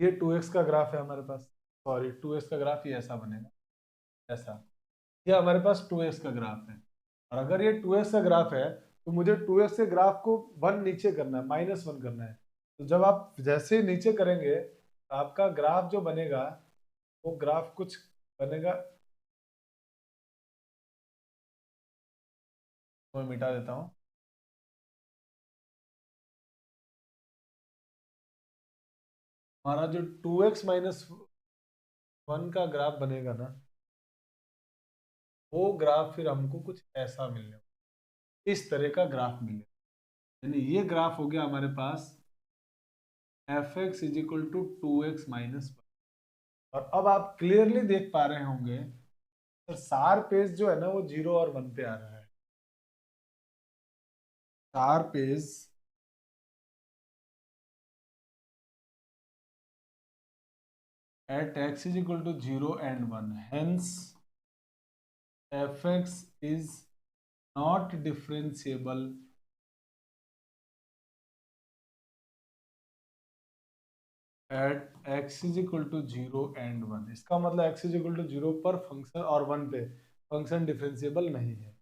ये 2x का ग्राफ है हमारे पास, सॉरी 2x का ग्राफ ये ऐसा बनेगा, ऐसा, ये हमारे पास 2x का ग्राफ है। और अगर ये 2x का ग्राफ है तो मुझे 2x के ग्राफ को 1 नीचे करना है, -1 करना है। तो जब आप जैसे ही नीचे करेंगे तो आपका ग्राफ जो बनेगा वो ग्राफ कुछ बनेगा, मैं मिटा देता हूँ। हमारा जो 2x-1 वन का ग्राफ बनेगा ना, वो ग्राफ फिर हमको कुछ ऐसा मिलने, इस तरह का ग्राफ मिले, यानी ये ग्राफ हो गया हमारे पास f x is equal to 2x minus. और अब आप क्लियरली देख पा रहे होंगे सर, सार पेज जो है ना वो 0 और 1 पे आ रहा है। सार page at x is equal to 0 and 1, hence fx is not differentiable at x is equal to 0 and 1। इसका मतलब x is equal to 0 पर फंक्शन और 1 पे फंक्शन डिफरेंशिएबल नहीं है।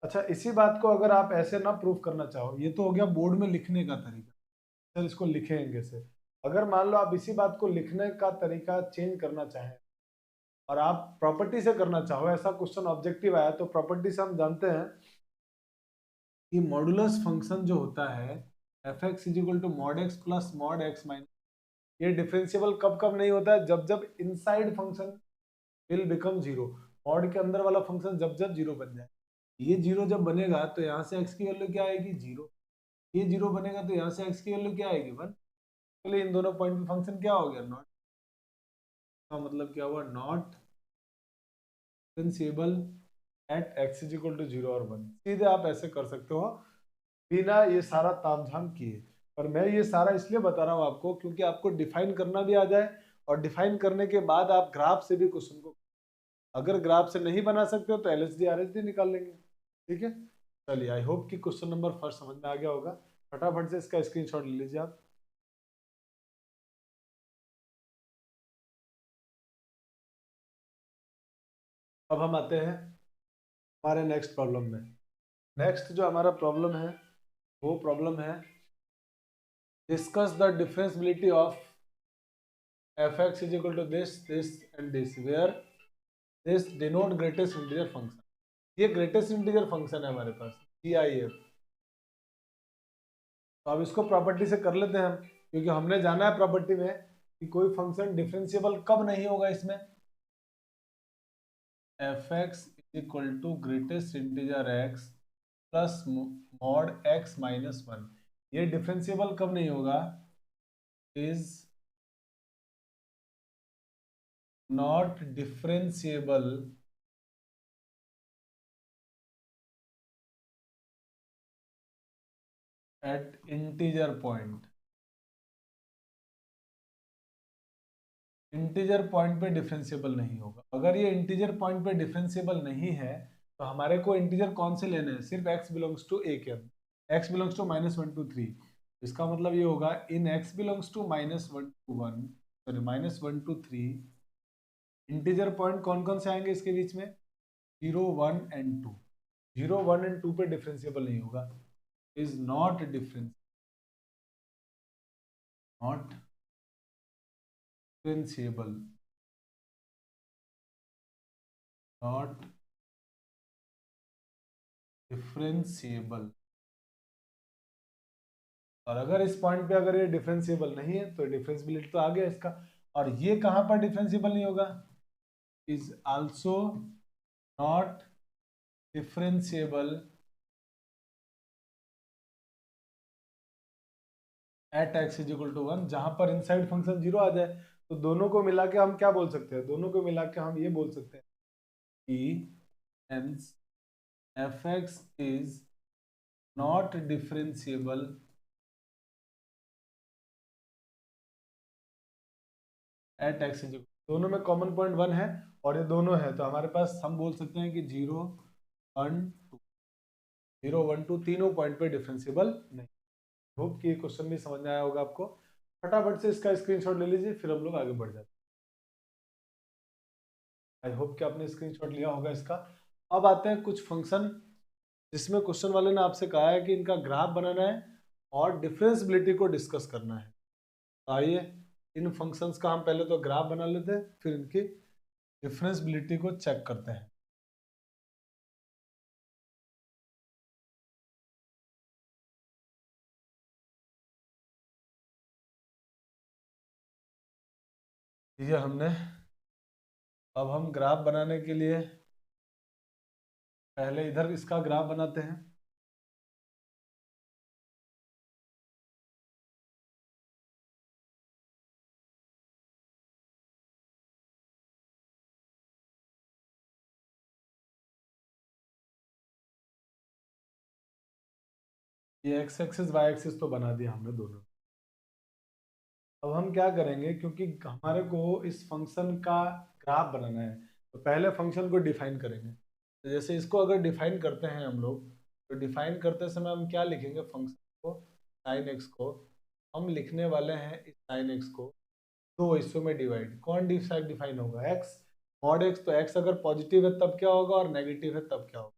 अच्छा, इसी बात को अगर आप ऐसे ना प्रूव करना चाहो, ये तो हो गया बोर्ड में लिखने का तरीका, सर इसको लिखेंगे से। अगर मान लो आप इसी बात को लिखने का तरीका चेंज करना चाहें और आप प्रॉपर्टी से करना चाहो, ऐसा क्वेश्चन ऑब्जेक्टिव आया, तो प्रॉपर्टी से हम जानते हैं कि मॉडुलस फंक्शन जो होता है f x is equal to mod x plus mod x minus, ये डिफरेंशिएबल कब कब नहीं होता है, जब जब inside function will become zero, mod के अंदर वाला फंक्शन जब जब जीरो बन जाए। ये जीरो जब बनेगा तो यहाँ से एक्स की वैल्यू क्या आएगी, जीरो। ये जीरो बनेगा तो यहाँ से एक्स की वैल्यू क्या आएगी, वन। तो इन दोनों पॉइंट पे फंक्शन क्या हो गया, नॉट, का मतलब क्या हुआ, not differentiable at x is equal to 0 और 1। सीधे आप ऐसे कर सकते हो बिना ये सारा तामझाम किए। पर मैं ये सारा इसलिए बता रहा हूँ आपको क्योंकि आपको डिफाइन करना भी आ जाए, और डिफाइन करने के बाद आप ग्राफ से भी क्वेश्चन को, अगर ग्राफ से नहीं बना सकते हो तो एलएचडी आरएचडी निकाल लेंगे। ठीक है, चलिए, आई होप कि क्वेश्चन नंबर फर्स्ट समझ में आ गया होगा। फटाफट से इसका स्क्रीनशॉट ले लीजिए आप। अब हम आते हैं हमारे नेक्स्ट प्रॉब्लम में। नेक्स्ट जो हमारा प्रॉब्लम है वो प्रॉब्लम है discuss the differentiability of fx is equal to this and this where this denote greatest integer function। ये ग्रेटेस्ट इंटीजर फंक्शन है हमारे पास GIF। तो अब इसको प्रॉपर्टी से कर लेते हैं हम, क्योंकि हमने जाना है प्रॉपर्टी में कि कोई फंक्शन डिफरेंशिएबल कब नहीं होगा इसमें। fx is equal to greatest integer x plus mod x minus 1, ये डिफरेंशिएबल कब नहीं होगा, is not differentiable eight integer point. Integer point पे डिफरेंशिएबल नहीं होगा। अगर ये इंटीजर पॉइंट पे डिफरेंशिएबल नहीं है तो हमारे को इंटीजर कौन से लेने हैं, सिर्फ x बिलोंग्स टू a के अंदर, x बिलोंग्स टू -1 to 3। इसका मतलब ये होगा इन x belongs to -1 to 1, sorry -1 to 3, integer point कौन कौन से आएंगे इसके बीच में, 0 1 and 2। 0 1 and 2 पे डिफरेंशिएबल नहीं होगा, is not difference, not differentiable, not differentiable. और अगर इस पॉइंट पे अगर ये डिफरेंशिएबल नहीं है तो डिफरेंशिएबिलिटी तो आ गया इसका। और ये कहां पर डिफरेंशिएबल नहीं होगा, is also not differentiable at x is equal to 1, जहां पर इनसाइड फंक्शन 0 आ जाए। तो दोनों को मिला के हम क्या बोल सकते हैं, दोनों को मिला के हम ये बोल सकते हैं कि hence F x is not differentiable at x is, दोनों में कॉमन पॉइंट 1 है और ये दोनों है, तो हमारे पास हम बोल सकते हैं कि 0 1 2, 0 1 2 तीनों पॉइंट पे डिफरेंशिएबल नहीं। होप कि ये क्वेश्चन भी समझ में आया होगा आपको। फटाफट से इसका स्क्रीनशॉट ले लीजिए, फिर हम लोग आगे बढ़ जाते हैं। आई होप कि आपने स्क्रीनशॉट लिया होगा इसका। अब आते हैं कुछ फंक्शन जिसमें क्वेश्चन वाले ने आपसे कहा है कि इनका ग्राफ बनाना है और डिफरेंशिएबिलिटी को डिस्कस करना है। तो आइए इन फंक्शंस का हम पहले तो ग्राफ बना लेते हैं, फिर इनकी डिफरेंशिएबिलिटी को चेक करते हैं। ये हमने अब हम ग्राफ बनाने के लिए पहले इधर इसका ग्राफ बनाते हैं। ये एक्स एक्सिस वाई एक्सिस तो बना दिया हमने दोनों। अब हम क्या करेंगे, क्योंकि हमारे को इस फंक्शन का ग्राफ बनाना है, तो पहले फंक्शन को डिफाइन करेंगे। तो जैसे इसको अगर डिफाइन करते हैं हम लोग, तो डिफाइन करते समय हम क्या लिखेंगे, फंक्शन को साइन एक्स को हम लिखने वाले हैं इस साइन एक्स को दो हिस्सों में डिवाइड। कौन डिफाइन होगा, एक्स मॉड एक्स। तो एक्स अगर पॉजिटिव है तब क्या होगा और नेगेटिव है तब क्या होगा।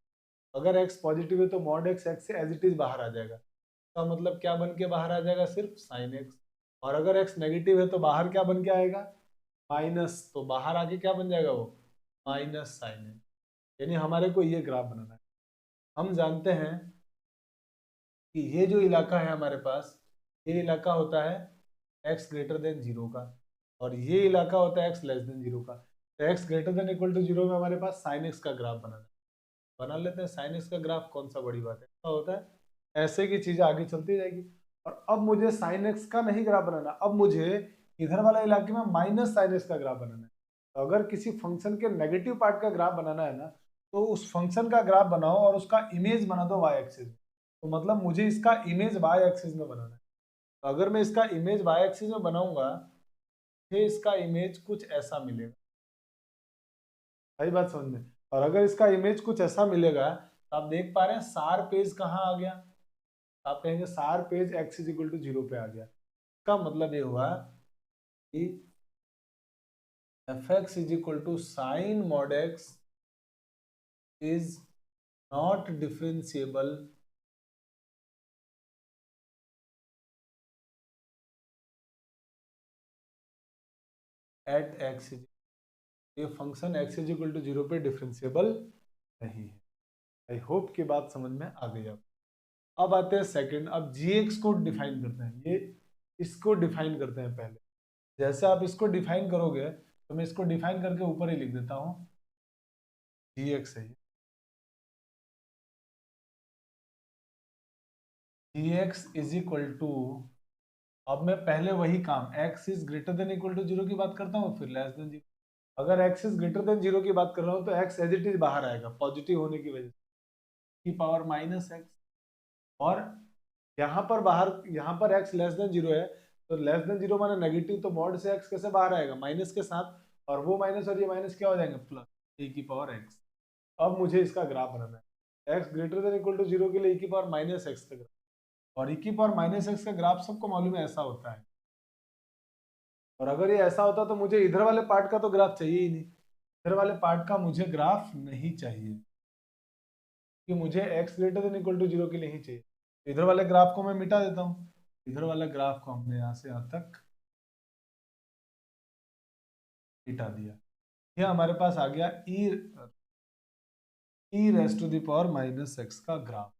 अगर एक्स पॉजिटिव है तो मॉड एक्स एक्स से एज इट इज बाहर आ जाएगा, का मतलब क्या बन के बाहर आ जाएगा, सिर्फ साइन एक्स। और अगर एक्स नेगेटिव है तो बाहर क्या बन के आएगा, माइनस। तो बाहर आके क्या बन जाएगा वो, माइनस साइन एक्स। यानी हमारे को ये ग्राफ बनाना है। हम जानते हैं कि ये जो इलाका है हमारे पास, ये इलाका होता है एक्स ग्रेटर देन जीरो का, और ये इलाका होता है एक्स लेस देन जीरो का। तो x greater than equal to zero में हमारे पास साइन एक्स का ग्राफ बनाना है। बना लेते हैं। साइन एक्स का ग्राफ कौन सा बड़ी बात है, क्या होता है, ऐसे की चीजें आगे चलती जाएगी। और अब मुझे साइन एक्स का नहीं ग्राफ बनाना, अब मुझे इधर वाला इलाके में माइनस साइन एक्स का ग्राफ बनाना है। तो अगर किसी फंक्शन के नेगेटिव पार्ट का ग्राफ बनाना है ना, तो उस फंक्शन का ग्राफ बनाओ और उसका इमेज बना दो वाई एक्सिस में। तो मतलब मुझे इसका इमेज वाई एक्सिस में बनाना है। तो अगर मैं इसका इमेज वाई एक्सिस में बनाऊंगा, फिर इसका इमेज कुछ ऐसा मिलेगा। सही बात समझ में। और अगर इसका इमेज कुछ ऐसा मिलेगा, तो आप देख पा रहे हैं सार पेज कहाँ आ गया। आप कहेंगे सार पेज x is equal to zero पे आ गया। इसका मतलब ये हुआ कि f x is equal to sine mod x is not differentiable at x. ये function x is equal to zero पे डिफरेंशिएबल नहीं है। आई होप की बात समझ में आ गई। अब आते हैं सेकंड। अब जी एक्स को डिफाइन करते हैं। ये इसको डिफाइन करते हैं पहले। जैसे आप इसको डिफाइन करोगे, तो मैं इसको डिफाइन करके ऊपर ही लिख देता हूँ, जी एक्स है। G x is equal to, अब मैं पहले वही काम, x is greater than equal to zero की बात करता हूँ, फिर लेस देन जीरो। अगर x is greater than zero की बात कर रहा हूँ, तो एक्स एज इट इज बाहर आएगा पॉजिटिव होने की वजह से, की पावर माइनस एक्स। और यहाँ पर बाहर, यहाँ पर एक्स लेस देन जीरो है, तो लेस देन जीरो माने नेगेटिव, तो मॉड से एक्स कैसे बाहर आएगा, माइनस के साथ। और वो माइनस और ये माइनस क्या हो जाएंगे, प्लस ए की पावर एक्स। अब मुझे इसका ग्राफ बनाना है। X greater than equal to zero के लिए e की पावर माइनस एक्स का ग्राफ। और e की पावर माइनस एक्स का ग्राफ सबको मालूम है ऐसा होता है। और अगर ये ऐसा होता तो मुझे इधर वाले पार्ट का तो ग्राफ चाहिए ही नहीं। इधर वाले पार्ट का मुझे ग्राफ नहीं चाहिए, कि मुझे x greater than equal to zero के लिए ही चाहिए। इधर वाले ग्राफ को मैं मिटा देता हूँ। इधर वाला ग्राफ को हमने यहाँ से यहाँ तक मिटा दिया। ये हमारे पास आ गया e raise to the power minus x का graph.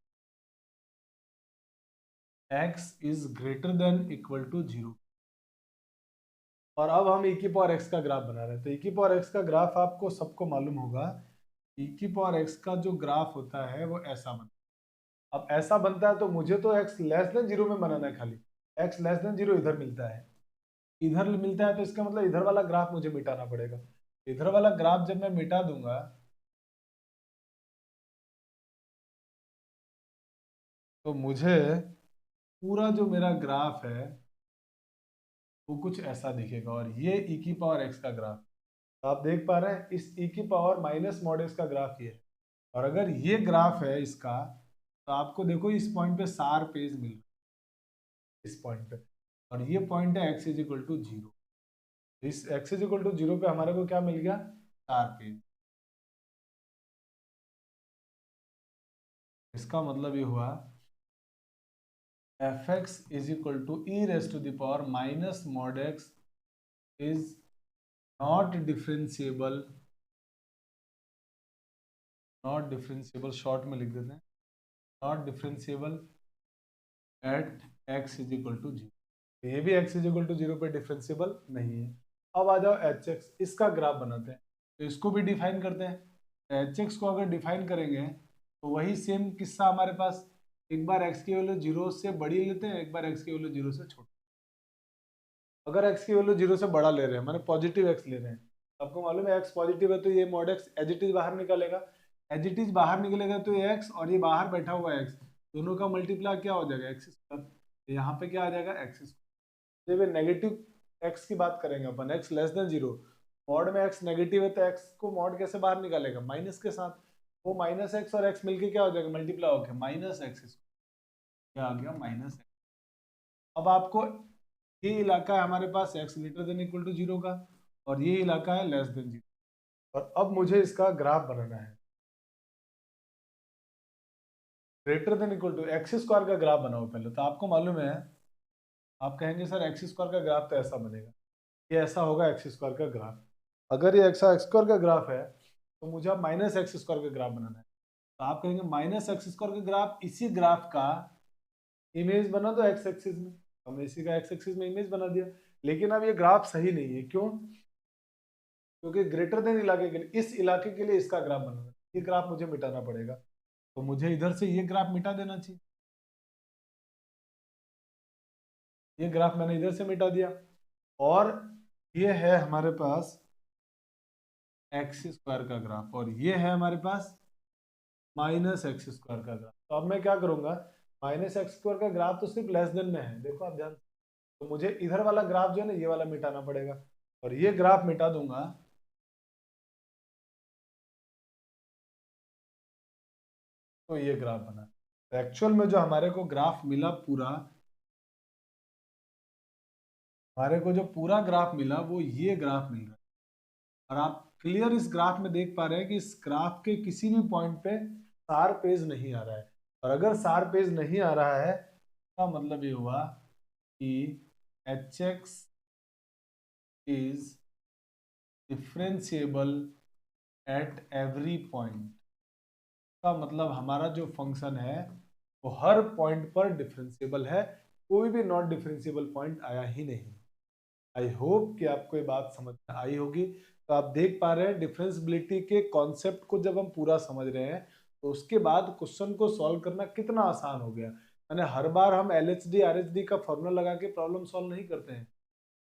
X is greater than equal to zero. और अब हम e की पावर x का ग्राफ बना रहे हैं। तो e की पावर x का ग्राफ आपको सबको मालूम होगा। e की पावर x का जो ग्राफ होता है वो ऐसा बनता है। अब ऐसा बनता है तो मुझे तो x लेस देन जीरो में बनाना है खाली। x लेस देन जीरो इधर मिलता है, इधर मिलता है, तो इसका मतलब इधर वाला ग्राफ मुझे मिटाना पड़ेगा। इधर वाला ग्राफ जब मैं मिटा दूंगा, तो मुझे पूरा जो मेरा ग्राफ है वो कुछ ऐसा दिखेगा। और ये e की पावर x का ग्राफ, तो आप देख पा रहे हैं इस e की पावर माइनस मॉड एक्स का ग्राफ ये है। और अगर ये ग्राफ है इसका, तो आपको देखो इस पॉइंट पे सार पेज मिल रहा है, इस पॉइंट पे। और ये पॉइंट है x is equal to zero. इस x is equal to zero पे हमारे को क्या मिल गया, सार पेज। इसका मतलब ये हुआ f x is equal to e raise to the power minus mod x is not differentiable, not differentiable short में लिख देते हैं, not differentiable at x is equal to zero. ये भी x is equal to zero पे differentiable नहीं है। अब आ जाओ एच एक्स, इसका ग्राफ बनाते हैं। तो इसको भी डिफाइन करते हैं। एच एक्स को अगर डिफाइन करेंगे तो वही सेम किस्सा हमारे पास, एक बार एक्स की वैल्यू 0 से बड़ी लेते हैं, एक बार एक्स की वैल्यू 0 से छोटी। अगर एक्स की वैल्यू 0 से बड़ा ले रहे हैं, माने पॉजिटिव एक्स ले रहे हैं, आपको मालूम है एक्स पॉजिटिव है तो ये mod x as it is बाहर निकलेगा, एज इट इज बाहर निकलेगा तो ये एक्स और ये बाहर बैठा हुआ एक्स, दोनों का मल्टीप्लाई क्या हो जाएगा, एक्स स्क्वायर। यहाँ पे क्या आ जाएगा, एक्स स्क्वायर। जब नेगेटिव एक्स की बात करेंगे अपन, एक्स लेस देन 0, मॉड में एक्स नेगेटिव है तो एक्स को मॉड कैसे बाहर निकालेगा, माइनस के साथ। वो माइनस एक्स और एक्स मिलके क्या हो जाएगा, मल्टीप्लाई होकर माइनस एक्स, क्या आ गया, माइनस एक्स। अब आपको ये इलाका है हमारे पास x greater than equal to 0 का, और ये इलाका है लेस देन 0, और अब मुझे इसका ग्राफ बनाना है। Greater than equal to x square का ग्राफ बनाओ पहले। तो आपको मालूम है, आप कहेंगे सर एक्स स्क्वायर का ग्राफ तो ऐसा बनेगा, ये ऐसा होगा एक्स स्क्वायर का ग्राफ। अगर ये एक्स स्क्वायर का ग्राफ है तो मुझे अब माइनस एक्स स्क्वायर का ग्राफ बनाना है। तो आप कहेंगे माइनस एक्स स्क्वायर का ग्राफ, इसी ग्राफ का इमेज बना दो एक्स एक्सिस में। हमने इसी का एक्स एक्सिस में इमेज बना दिया, लेकिन अब ये ग्राफ सही नहीं है। क्यों? क्योंकि ग्रेटर देन इलाके के लिए, इस इलाके के लिए इसका ग्राफ बनाना है, ये ग्राफ मुझे मिटाना पड़ेगा। तो मुझे इधर से ये ग्राफ मिटा देना चाहिए, ये ग्राफ मैंने इधर से मिटा दिया। और ये है हमारे पास एक्स स्क्वायर का ग्राफ, और ये है हमारे पास माइनस एक्स स्क्वायर का ग्राफ। तो अब मैं क्या करूंगा, माइनस एक्स स्क्वायर का ग्राफ तो सिर्फ लेस देन में है, देखो आप ध्यान। तो मुझे इधर वाला ग्राफ जो है ना, ये वाला मिटाना पड़ेगा, और ये ग्राफ मिटा दूंगा तो ये ग्राफ बना। तो एक्चुअल में जो हमारे को ग्राफ मिला पूरा, हमारे को जो पूरा ग्राफ मिला वो ये ग्राफ मिल रहा है। और आप क्लियर इस ग्राफ में देख पा रहे हैं कि इस ग्राफ के किसी भी पॉइंट पे सार पेज नहीं आ रहा है। और अगर सार पेज नहीं आ रहा है तो मतलब ये हुआ कि H x is differentiable at every point. का मतलब हमारा जो फंक्शन है वो हर पॉइंट पर डिफरेंशिएबल है, कोई भी नॉट डिफरेंशिएबल पॉइंट आया ही नहीं। आई होप कि आपको ये बात समझ में आई होगी। तो आप देख पा रहे हैं डिफरेंशिएबिलिटी के कॉन्सेप्ट को जब हम पूरा समझ रहे हैं तो उसके बाद क्वेश्चन को सॉल्व करना कितना आसान हो गया। यानी हर बार हम LHD RHD का फॉर्मूला लगा के प्रॉब्लम सॉल्व नहीं करते हैं,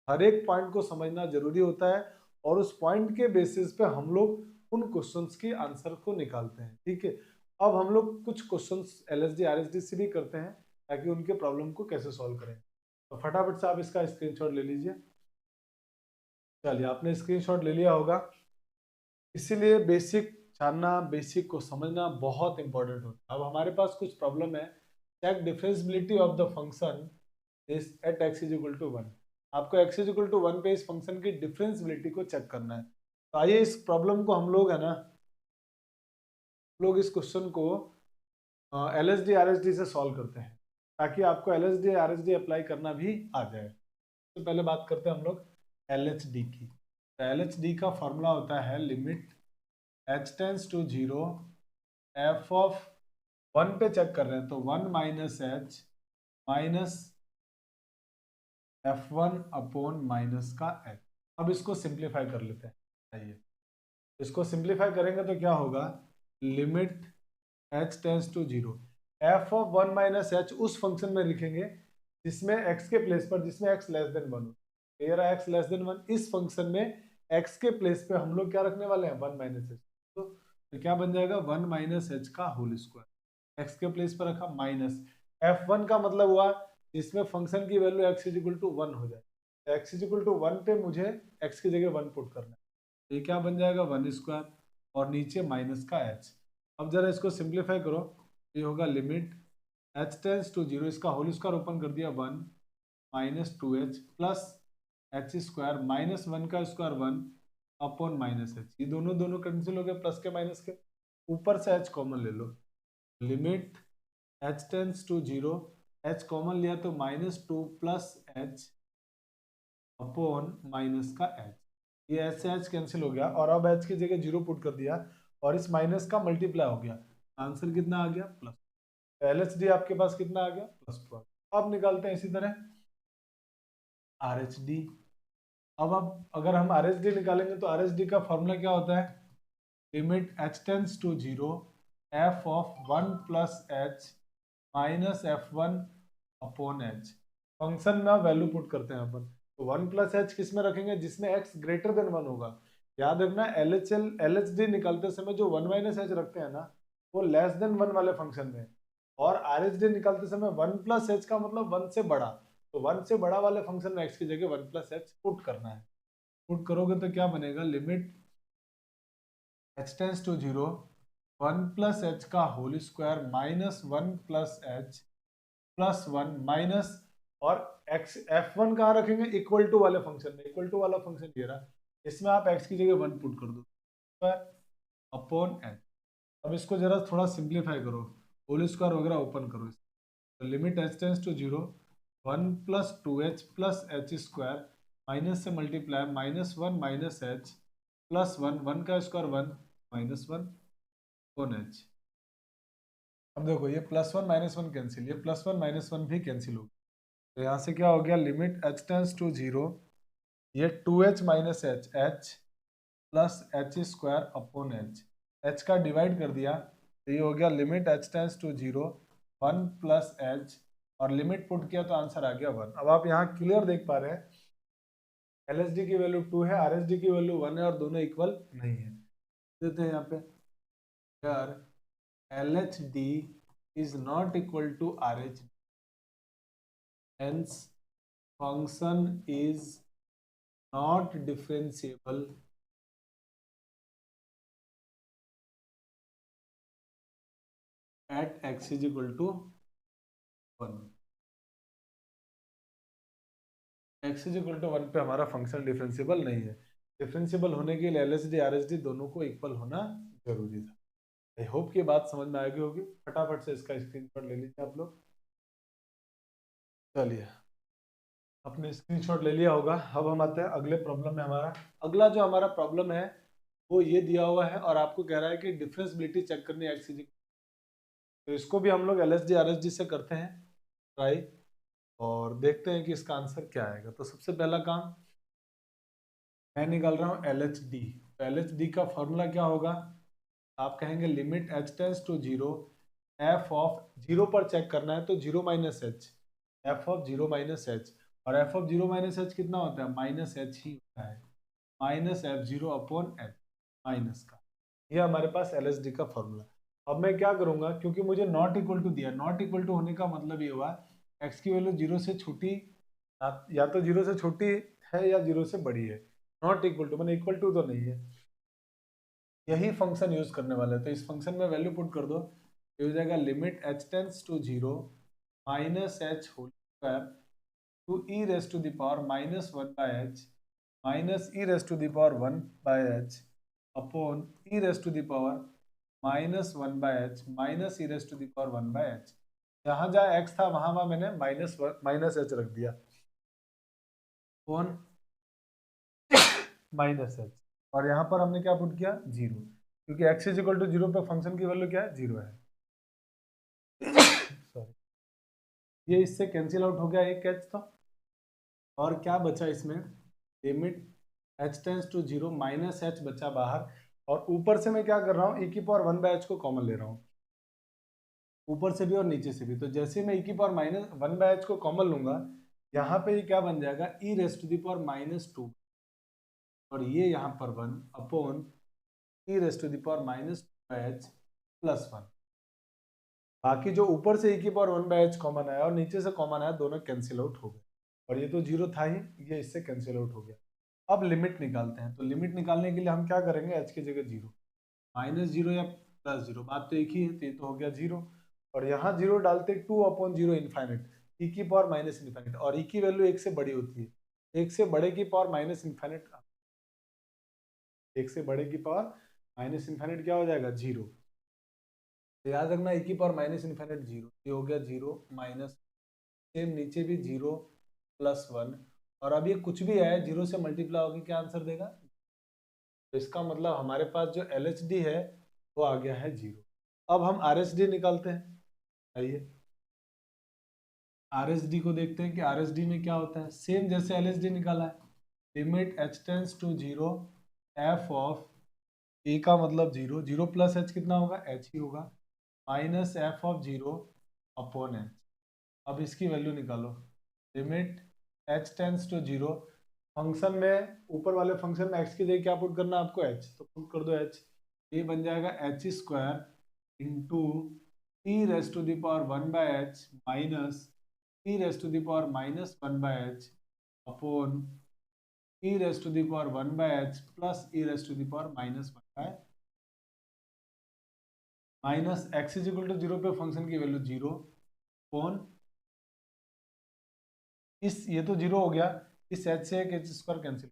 हर एक पॉइंट को समझना जरूरी होता है, और उस पॉइंट के बेसिस पे हम लोग उन क्वेश्चंस की आंसर को निकालते हैं। ठीक है, अब हम लोग कुछ क्वेश्चंस LHD RHD से भी करते हैं ताकि उनके प्रॉब्लम को कैसे सॉल्व करें। तो फटाफट से आप इसका स्क्रीनशॉट ले लीजिए। चलिए, आपने स्क्रीनशॉट ले लिया होगा। इसीलिए बेसिक जानना, बेसिक को समझना बहुत इंपॉर्टेंट होता है। अब हमारे पास कुछ प्रॉब्लम है, check differentiability of the function is at x is equal to 1। आपको x इज इक्वल टू 1 पे इस फंक्शन की डिफरेंशिएबिलिटी को चेक करना है। तो आइए इस प्रॉब्लम को हम लोग है ना, लोग इस क्वेश्चन को LHD RHD से सॉल्व करते हैं ताकि आपको LHD RHD अप्लाई करना भी आ जाए। तो पहले बात करते हैं हम लोग LHD की। तो LHD का फॉर्मूला होता है limit h tends to 0 f of 1 पे चेक कर रहे हैं तो 1 minus h minus f1 upon minus का h। अब इसको सिंप्लीफाई कर लेते हैं। आइए इसको सिंप्लीफाई करेंगे तो क्या होगा, limit h tends to 0 f of 1 minus h उस फंक्शन में लिखेंगे जिसमें x के प्लेस पर, जिसमें x लेस देन 1 हो। ये रहा x लेस देन 1, इस फंक्शन में x के प्लेस पे हम लोग क्या रखने वाले हैं, 1 माइनस h। तो क्या बन जाएगा, 1 माइनस h का होल स्क्वायर, x के प्लेस पर रखा माइनस f1 का मतलब हुआ जिसमें फंक्शन की value x is equal to 1 हो जाए। तो x इज इक्वल टू 1 पे मुझे x की जगह 1 पुट करना है, तो ये क्या बन जाएगा, 1 स्क्वायर और नीचे माइनस का h। अब जरा इसको सिंप्लीफाई करो, ये होगा लिमिट h टेंस टू 0, इसका होल स्क्वायर ओपन कर दिया 1 minus 2h plus h square minus 1 का स्क्वायर 1 अपॉन माइनस h। ये दोनों दोनों कैंसिल हो गए, प्लस के माइनस के, ऊपर से h कॉमन ले लो। Limit h tends to 0, h common लिया तो minus 2 plus h upon minus का h। ये h से h कैंसिल हो गया, और अब h की जगह 0 पुट कर दिया और इस माइनस का मल्टीप्लाई हो गया, आंसर कितना आ गया, प्लस। LHD आपके पास कितना आ गया, प्लस 12। अब निकालते हैं इसी तरह RHD। अब अगर हम आर एस डी निकालेंगे तो आर एस डी का फॉर्मूला क्या होता है, limit h tends to 0 f of 1 plus H minus f1 upon h. Function में वैल्यू पुट करते हैं अपन, तो 1 प्लस एच किस में रखेंगे, जिसमें x ग्रेटर देन 1 होगा। याद रखना एल एच डी निकालते समय जो 1 माइनस एच रखते हैं ना, वो लेस देन 1 वाले फंक्शन में, और आर एच डी निकालते समय 1 प्लस एच का मतलब 1 से बड़ा, तो 1 से बड़ा वाले फंक्शन में x की जगह 1 प्लस एच पुट करना है। पुट करोगे तो क्या बनेगा, limit h tends to 0 1 plus h का whole square minus 1 plus h plus 1 minus, और x f1 कहाँ रखेंगे, इक्वल टू वाले फंक्शन में, इक्वल टू वाला फंक्शन ये रहा, इसमें आप x की जगह 1 पुट कर दो अपॉन एच। अब इसको जरा थोड़ा सिंप्लीफाई करो, होल स्क्वायर वगैरह ओपन करो, तो limit h tends to 0 1 plus 2h plus h square minus से multiply minus 1 minus h plus 1 1 का स्क्वायर 1 माइनस 1 अपॉन एच। अब देखो ये प्लस 1 माइनस 1 कैंसिल, ये प्लस 1 माइनस 1 भी कैंसिल हो गया, तो यहाँ से क्या हो गया, लिमिट h टेंस टू 0 ये 2h minus h h plus h square upon h, h का डिवाइड कर दिया तो ये हो गया limit h tends to 0 1 plus h, और लिमिट पुट किया तो आंसर आ गया 1। अब आप यहाँ क्लियर देख पा रहे हैं एल एस डी की वैल्यू 2 है, आर एस डी की वैल्यू 1 है, और दोनों इक्वल नहीं है। देते हैं यहाँ पे यार L H D is not equal to R H D, hence function is not differentiable at x is equal to 1। x is equal to 1 पे हमारा फंक्शन डिफरेंशिएबल नहीं है। डिफरेंशिएबल होने के लिए LHD RHD दोनों को इक्वल होना जरूरी था। आई होप कि बात समझ में आ गई होगी। फटाफट से इसका स्क्रीनशॉट ले लीजिए आप लोग। चलिए अपने स्क्रीनशॉट ले लिया होगा। अब हम आते हैं अगले प्रॉब्लम में। हमारा अगला जो हमारा प्रॉब्लम है वो ये दिया हुआ है और आपको कह रहा है कि डिफरेंशिएबिलिटी चेक करनी है एक्स, तो इसको भी हम लोग LHD RHD से करते हैं ट्राई, और देखते हैं कि इसका आंसर क्या आएगा। तो सबसे पहला काम मैं निकाल रहा हूँ LHD। तो LHD का फॉर्मूला क्या होगा, आप कहेंगे limit h tends to 0 f of 0 पर चेक करना है तो 0 minus h, f of 0 minus H, और f ऑफ 0 माइनस एच कितना होता है, माइनस एच ही होता है, minus f0 upon H minus का। ये हमारे पास LHD का फॉर्मूला। अब मैं क्या करूंगा, क्योंकि मुझे नॉट इक्वल टू दिया, नॉट इक्वल टू होने का मतलब ये हुआ x की वैल्यू 0 से छोटी, या तो 0 से छोटी है या 0 से बड़ी है। नॉट इक्वल टू मैंने इक्वल टू तो नहीं है, यही फंक्शन यूज करने वाले हैं। तो इस फंक्शन में वैल्यू पुट कर दो, ये हो जाएगा limit h tends to 0 minus h whole square to e raise to the power minus 1 by h minus e raise to the power 1 by h upon e raise to the power minus 1 by h minus e raise to the power 1 by h. जहाँ जहाँ x था वहाँ मैंने minus H रख दिया, upon minus H, और यहाँ पर हमने क्या पुट किया, 0, क्योंकि x इज इक्वल टू 0 पे फंक्शन की वैल्यू क्या है, 0 है। सॉरी, ये इससे कैंसिल आउट हो गया एक एच तो, और क्या बचा इसमें, limit h tends to 0 minus h बचा बाहर, और ऊपर से मैं क्या कर रहा हूँ, e की पावर 1 बाय एच को कॉमन ले रहा हूँ, ऊपर से भी और नीचे से भी। तो जैसे मैं e की पावर माइनस 1 बाय एच को कॉमन लूंगा, यहाँ पे ये क्या बन जाएगा, e raise to the power minus 2, और ये यहाँ पर 1 upon e raise to the power minus 2 by h plus 1। बाकी जो ऊपर से e की पावर 1 बाय एच कॉमन आया और नीचे से कॉमन आया, दोनों कैंसिल आउट हो गए, और ये तो 0 था ही, ये इससे कैंसिल आउट हो गया। अब लिमिट निकालते हैं। तो लिमिट निकालने के लिए हम क्या करेंगे, h की जगह 0, माइनस 0 या प्लस 0, बात तो एक ही है, तो ये तो हो गया 0, और यहाँ 0 डालते 2 अपॉन 0 इन्फाइनेट, e की पावर माइनस इन्फाइनेट, और e की वैल्यू 1 से बड़ी होती है, 1 से बड़े की पावर माइनस इन्फाइनेट, 1 से बड़े की पावर माइनस इन्फाइनेट क्या हो जाएगा, 0। तो याद रखना e की पावर माइनस इन्फाइनेट 0, ये हो गया 0 माइनस, सेम नीचे भी 0 प्लस 1, और अब ये कुछ भी है 0 से मल्टीप्लाई होकर क्या आंसर देगा, तो इसका मतलब हमारे पास जो LHD है वो आ गया है 0। अब हम RHD निकालते हैं। आइए RHD को देखते हैं कि RHD में क्या होता है। सेम जैसे LHD निकाला है, limit h tends to 0 f of a का मतलब 0, 0 प्लस h कितना होगा, h ही होगा, minus f of 0 upon h। अब इसकी वैल्यू निकालो, limit h tends to 0, function में ऊपर वाले फंक्शन में x की जगह क्या पुट करना है आपको, h, तो पुट कर दो h, ये बन जाएगा h square into e raise to the power 1 by h minus e raise to the power minus 1 by h upon e raise to the power 1 by h plus e raise to the power minus 1 by minus x is equal to 0 पे function की value 0 upon इस, ये तो 0 हो गया, इस H से एक एच स्क्वायर कैंसिल।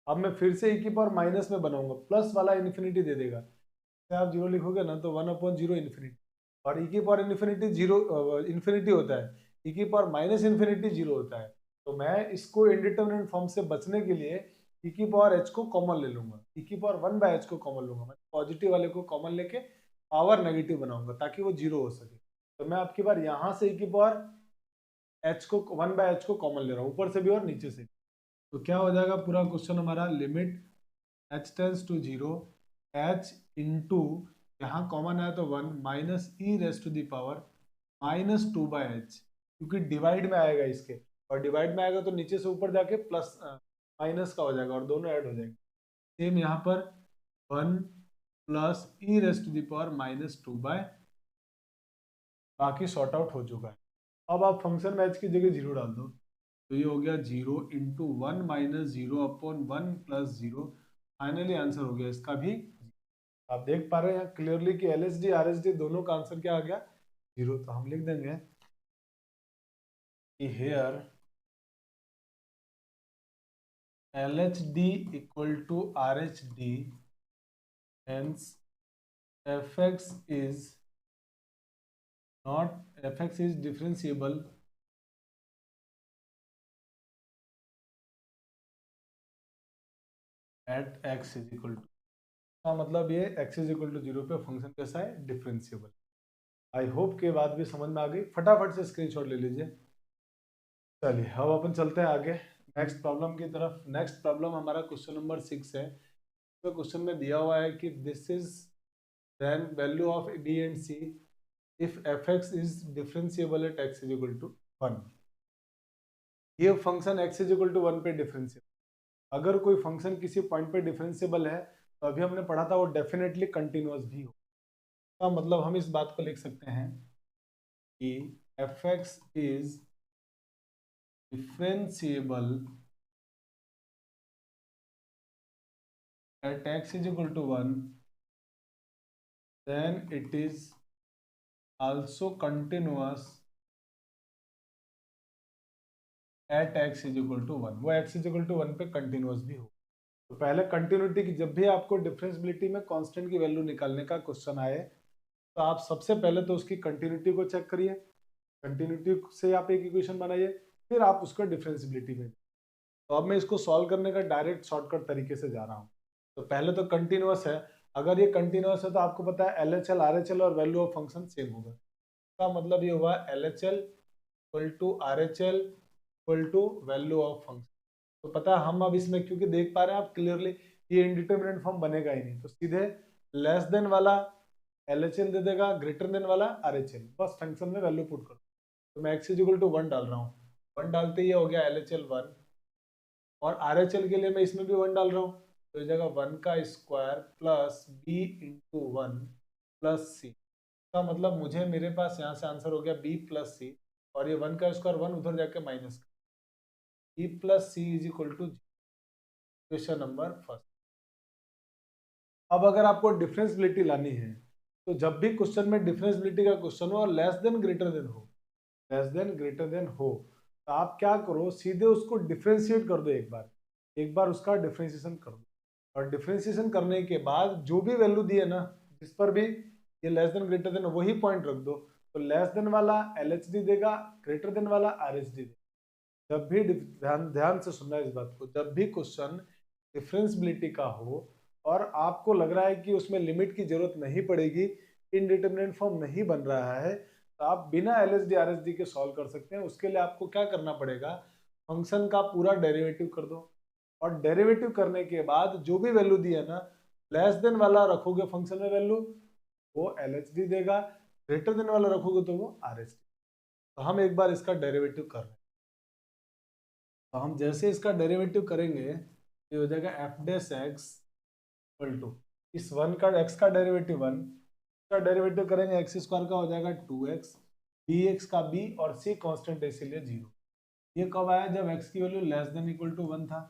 अब मैं फिर से ई की पावर माइनस में बनाऊंगा, प्लस वाला इन्फिनिटी दे देगा, आप 0 लिखोगे ना तो 1 अपॉन 0 इन्फिनिटी, और ई की पावर इन्फिनिटी 0 इन्फिनिटी होता है, ई की पावर माइनस इन्फिनिटी 0 होता है। तो मैं इसको इंडिटरमिनेट फॉर्म से बचने के लिए ई की पावर एच को कॉमन ले लूंगा, ई की पावर 1 बाय एच को कॉमन लूंगा, मैं पॉजिटिव वाले को कॉमन लेके पावर नेगेटिव बनाऊंगा ताकि वो 0 हो सके। तो मैं आपकी बार यहाँ से ई की पावर एच को 1 बाय एच को कॉमन ले रहा हूँ, ऊपर से भी और नीचे से। तो क्या हो जाएगा पूरा क्वेश्चन हमारा, limit h tends to 0 h into यहाँ कॉमन आया तो 1 minus e raise to the power minus 2 by h, क्योंकि डिवाइड में आएगा इसके, और डिवाइड में आएगा तो नीचे से ऊपर जाके प्लस माइनस का हो जाएगा और दोनों ऐड हो जाएंगे। सेम यहाँ पर 1 plus e raise to the power minus 2 by, बाकी सॉर्ट आउट हो चुका है। अब आप फंक्शन में h की जगह 0 डाल दो, तो ये हो गया 0 into 1 minus 0 upon 1 plus 0, finally answer हो गया इसका भी। आप देख पा रहे हैं क्लियरली कि LHD RHD दोनों का आंसर क्या आ गया, 0। तो हम लिख देंगे कि here LHD equal to RHD, hence fx is differentiable at x is equal to, का मतलब ये x इज इक्वल टू 0 पे फंक्शन कैसा है, डिफरेंशिएबल। आई होप के बात भी समझ में आ गई, फटाफट से स्क्रीनशॉट ले लीजिए। चलिए अब अपन चलते हैं आगे नेक्स्ट प्रॉब्लम की तरफ। नेक्स्ट प्रॉब्लम हमारा क्वेश्चन नंबर 6 है। तो क्वेश्चन में दिया हुआ है कि this is then value of b and c if fx is differentiable at x is equal to 1। ये function x is equal to 1 पे डिफरेंशिएबल, अगर कोई फंक्शन किसी पॉइंट पे डिफरेंशिएबल है तो अभी हमने पढ़ा था वो डेफिनेटली कंटिन्यूअस भी हो, का मतलब हम इस बात को लिख सकते हैं कि fx is differentiable at x is equal to 1, then it is also continuous at x is equal to 1। वो x is equal to 1 पे कंटिन्यूअस भी हो। तो पहले कंटिन्यूटी की, जब भी आपको डिफरेंशिएबिलिटी में कांस्टेंट की वैल्यू निकालने का क्वेश्चन आए तो आप सबसे पहले तो उसकी कंटिन्यूटी को चेक करिए, कंटिन्यूटी से आप एक इक्वेशन बनाइए, फिर आप उसको डिफरेंशिएबिलिटी में। तो अब मैं इसको सॉल्व करने का डायरेक्ट शॉर्टकट तरीके से जा रहा हूँ। तो पहले तो कंटिन्यूअस है, अगर ये कंटिन्यूअस है तो आपको पता है LHL RHL और वैल्यू ऑफ फंक्शन सेम होगा। इसका मतलब ये हुआ LHL equal to RHL equal to value of function. तो पता है हम अब इसमें क्योंकि देख पा रहे हैं आप क्लियरली ये इंडिटरमिनेट फॉर्म बनेगा ही नहीं, तो सीधे लेस देन वाला LHL दे देगा, ग्रेटर देन वाला RHL, बस फंक्शन में वैल्यू पुट करो। तो मैं x इज इक्वल टू 1 डाल रहा हूँ, 1 डालते ही हो गया LHL 1, और RHL के लिए मैं इसमें भी 1 डाल रहा हूँ, तो इस जगह 1 का square plus b into 1 plus c, का मतलब मुझे मेरे पास यहाँ से आंसर हो गया b प्लस सी, और ये 1 का स्क्वायर 1 उधर जाके minus, b plus c is equal to question number first. अब अगर आपको डिफरेंशिएबिलिटी लानी है तो जब भी क्वेश्चन में डिफरेंशिएबिलिटी का क्वेश्चन हो और लेस देन ग्रेटर देन हो, लेस देन ग्रेटर देन हो, तो आप क्या करो, सीधे उसको डिफरेंशिएट कर दो, एक बार उसका डिफरेंशिएशन कर दो, और डिफरेंशिएशन करने के बाद जो भी वैल्यू दी है ना, जिस पर भी ये लेस देन ग्रेटर देन वही पॉइंट रख दो, तो लेस देन वाला LHD देगा, ग्रेटर देन वाला RHD देगा। जब भी ध्यान से सुनना इस बात को, जब भी क्वेश्चन डिफरेंशिएबिलिटी का हो और आपको लग रहा है कि उसमें लिमिट की जरूरत नहीं पड़ेगी, इनडिटरमिनेट फॉर्म नहीं बन रहा है, तो आप बिना LHD RHD के सॉल्व कर सकते हैं। उसके लिए आपको क्या करना पड़ेगा, फंक्शन का पूरा डेरिवेटिव कर दो, और डेरिवेटिव करने के बाद जो भी वैल्यू दी है ना, लेस देन वाला रखोगे फंक्शन में वैल्यू, वो LHD देगा, ग्रेटर देन वाला रखोगे तो वो RHD। तो हम एक बार इसका डेरिवेटिव कर रहे हैं। तो हम जैसे इसका डेरिवेटिव करेंगे, ये हो जाएगा f dash x equal to इस 1 का x का डेरिवेटिव 1, का डेरिवेटिव करेंगे एक्स स्क्वायर का हो जाएगा 2x, bx का b और c कांस्टेंट है इसीलिए 0। ये कब आया? जब x की value less than equal to 1 था।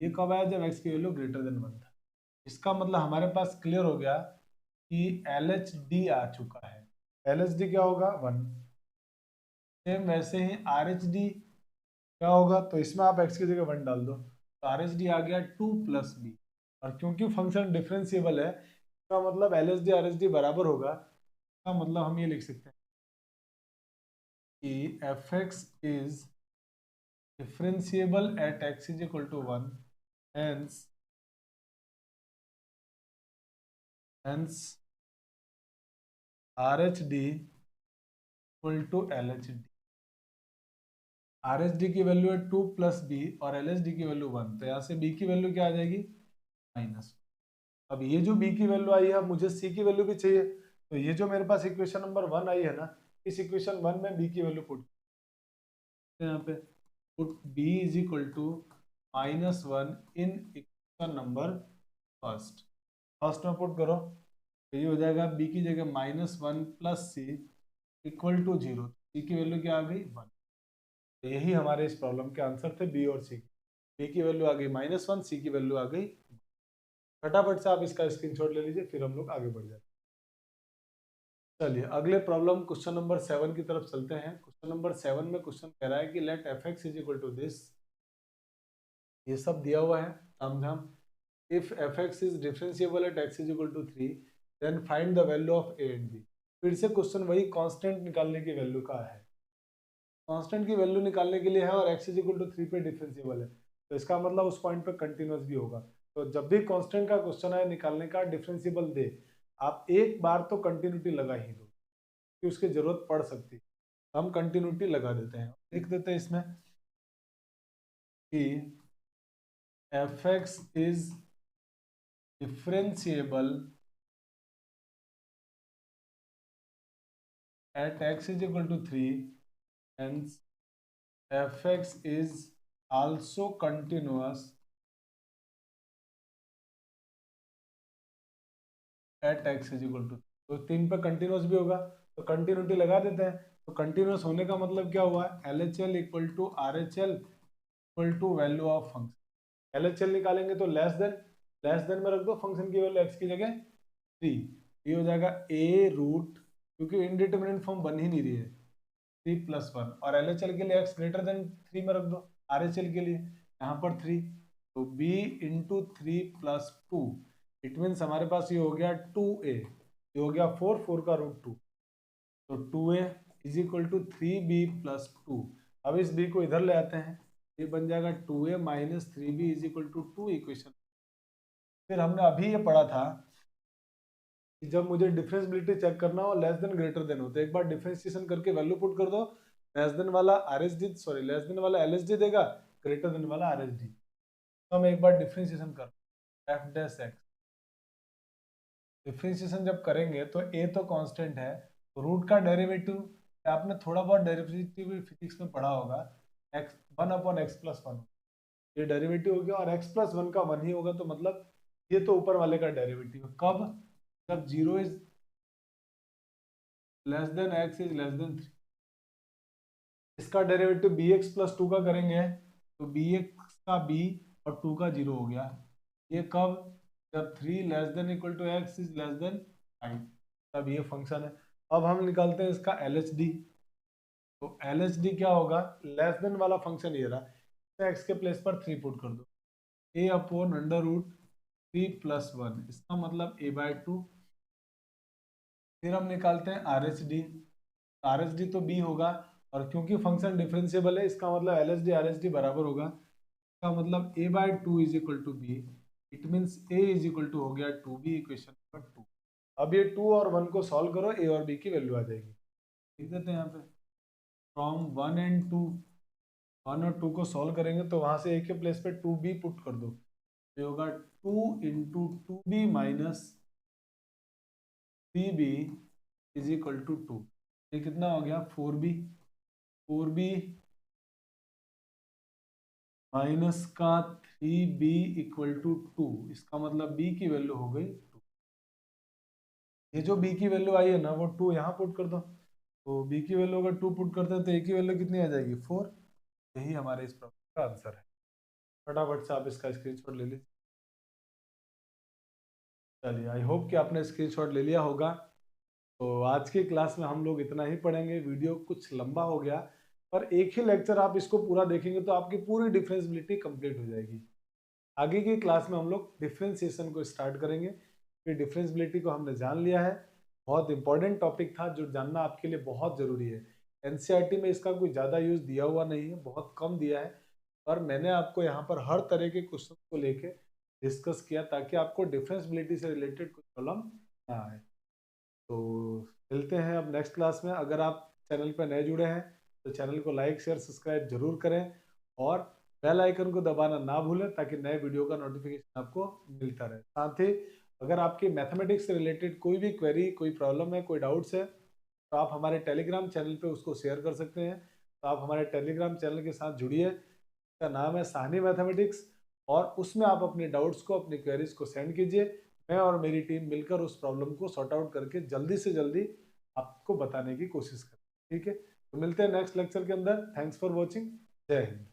ये कब आया? जब x की वैल्यू ग्रेटर देन 1 था। इसका मतलब हमारे पास क्लियर हो गया कि LHD आ चुका है। LHD क्या होगा? 1। सेम वैसे ही RHD क्या होगा? तो इसमें आप x की जगह 1 डाल दो, तो RHD आ गया 2 प्लस बी। और क्योंकि फंक्शन डिफरेंशिएबल है, इसका मतलब LHD RHD बराबर होगा। इसका मतलब हम ये लिख सकते हैं कि fx is differentiable at x is equal to 1, hence RHD equal to LHD। RHD की वैल्यू है 2 प्लस बी और LHD की वैल्यू 1, तो यहाँ से b की वैल्यू क्या आ जाएगी? माइनस। अब ये जो b की वैल्यू आई है, अब मुझे c की वैल्यू भी चाहिए, तो ये जो मेरे पास इक्वेशन नंबर 1 आई है ना, इस इक्वेशन 1 में b की वैल्यू पुट यहाँ पे, put b is equal to -1 in equation number first में पुट करो, तो ये हो जाएगा b की जगह -1 plus C equal to 0। C की वैल्यू क्या आ गई? 1। तो यही हमारे इस प्रॉब्लम के आंसर थे, बी और सी। बी की वैल्यू आ गई -1, सी की वैल्यू आ गई। फटाफट से आप इसका स्क्रीनशॉट ले लीजिए, फिर हम लोग आगे बढ़ जाते हैं। चलिए अगले प्रॉब्लम क्वेश्चन नंबर 7 की तरफ चलते हैं। क्वेश्चन नंबर 7 में क्वेश्चन कह रहा है कि let fx is equal to this, ये सब दिया हुआ है तामझाम। If fx is differentiable at x is equal to 3, then find the value of a and b। फिर से क्वेश्चन वही कांस्टेंट निकालने की वैल्यू का है। कांस्टेंट की वैल्यू निकालने के लिए है और x इज इक्वल टू 3 पे डिफरेंशिएबल है, तो इसका मतलब उस पॉइंट पे कंटिन्यूअस भी होगा। तो जब भी कांस्टेंट का क्वेश्चन है निकालने का, डिफरेंशिएबल दे, आप एक बार तो कंटिन्यूटी लगा ही दो, कि उसकी जरूरत पड़ सकती है। हम कंटिन्यूटी लगा देते हैं, लिख देते हैं इसमें कि fx is differentiable at x is equal to 3, hence fx is also continuous at x is equal to, तो 3 पे कंटिन्यूस भी होगा, तो कंटिन्यूटी लगा देते हैं। तो कंटिन्यूस होने का मतलब क्या हुआ? LHL equal to RHL equal to value of function. LHL निकालेंगे तो लेस देन में रख दो फंक्शन की वैल्यू x की जगह 3, ये हो जाएगा a रूट, क्योंकि इनडिटरमिनेट फॉर्म बन ही नहीं रही है, 3 प्लस 1, और LHL के लिए x ग्रेटर देन 3 में रख दो, RHL के लिए यहाँ पर 3, तो b into 3 plus 2, it means हमारे पास ये हो गया 2a, ये हो गया 4 का रूट 2, तो 2a is equal to 3b plus 2। अब इस b को इधर ले आते हैं, ये बन जाएगा 2a minus 3b is equal to 2 equation. फिर हमने अभी ये पढ़ा था कि जब मुझे डिफरेंशिएबिलिटी चेक करना हो, लेस देन ग्रेटर देन हो, तो एक बार डिफरेंशिएशन करके वैल्यू पुट कर दो, लेस देन वाला लेस देन वाला LHD देगा, ग्रेटर देन वाला RHD। तो हम एक बार डिफरेंशिएशन कर f डैश x, डिफरेंशिएशन जब करेंगे तो a तो कांस्टेंट है, तो रूट का डेरिवेटिव आपने थोड़ा बहुत डेरिवेटिव फिजिक्स में पढ़ा होगा, x 1 अपॉन x प्लस 1, ये डेरिवेटिव हो गया, और x प्लस 1 का 1 ही होगा, तो मतलब ये तो ऊपर वाले का डेरिवेटिव है। कब? जब 0 is less then x is less then 3। इसका डेरिवेटिव bx प्लस 2 का करेंगे, तो bx का b और 2 का 0 हो गया। ये कब? जब 3 less than equal to x is less than 5, तब ये फंक्शन है। अब हम निकालते हैं इसका LHD, तो LHD क्या होगा? लेस देन वाला फंक्शन ये रहा, x के प्लेस पर 3 पुट कर दो, a upon under root 3 plus 1, इसका मतलब a/2। फिर हम निकालते हैं RHD तो b होगा, और क्योंकि फंक्शन डिफरेंशिएबल है, इसका मतलब LHD RHD बराबर होगा, इसका मतलब a/2 is equal to b, it means a is equal to हो गया 2b, इक्वेशन नंबर 2। अब ये 2 और 1 को सॉल्व करो, a और b की वैल्यू आ जाएगी। लिख देते हैं यहाँ पे फ्रॉम 1 and 2, 1 और 2 को सॉल्व करेंगे तो वहां से a के प्लेस पे 2b पुट कर दो, ये होगा 2 into 2b minus 3b is equal to 2। ये कितना हो गया 4b माइनस का 3b इक्वल टू 2, इसका मतलब b की वैल्यू हो गई 2। ये जो b की वैल्यू आई है ना वो 2 यहाँ पुट कर दो, तो b की वैल्यू अगर 2 पुट करते हैं तो a की वैल्यू कितनी आ जाएगी 4। यही हमारे इस प्रॉब्लम का आंसर है। फटाफट से आप इसका स्क्रीनशॉट ले लीजिए। चलिए, आई होप कि आपने स्क्रीनशॉट ले लिया होगा। तो आज की क्लास में हम लोग इतना ही पढ़ेंगे। वीडियो कुछ लंबा हो गया, पर एक ही लेक्चर आप इसको पूरा देखेंगे तो आपकी पूरी डिफरेंशियबिलिटी कंप्लीट हो जाएगी। आगे की क्लास में हम लोग डिफरेंशिएशन को स्टार्ट करेंगे। फिर डिफरेंशियबिलिटी को हमने जान लिया है, बहुत इंपॉर्टेंट टॉपिक था जो जानना आपके लिए बहुत ज़रूरी है। एनसीईआरटी में इसका कोई ज़्यादा यूज़ दिया हुआ नहीं है, बहुत कम दिया है, पर मैंने आपको यहाँ पर हर तरह के क्वेश्चन को लेके डिस्कस किया ताकि आपको डिफरेंशियबिलिटी से रिलेटेड कोई प्रॉब्लम ना आए। तो मिलते हैं अब नेक्स्ट क्लास में। अगर आप चैनल पर नए जुड़े हैं तो चैनल को लाइक शेयर सब्सक्राइब जरूर करें और बेल आइकन को दबाना ना भूलें ताकि नए वीडियो का नोटिफिकेशन आपको मिलता रहे। साथ ही अगर आपकी मैथमेटिक्स से रिलेटेड कोई भी क्वेरी, कोई प्रॉब्लम है, कोई डाउट्स है, तो आप हमारे टेलीग्राम चैनल पे उसको शेयर कर सकते हैं। तो आप हमारे टेलीग्राम चैनल के साथ जुड़िए, इसका नाम है साहनी मैथमेटिक्स, और उसमें आप अपने डाउट्स को, अपनी क्वेरीज को सेंड कीजिए। मैं और मेरी टीम मिलकर उस प्रॉब्लम को सॉर्ट आउट करके जल्दी से जल्दी आपको बताने की कोशिश करें। ठीक है, तो मिलते हैं नेक्स्ट लेक्चर के अंदर। Thanks for watching. जय हिंद।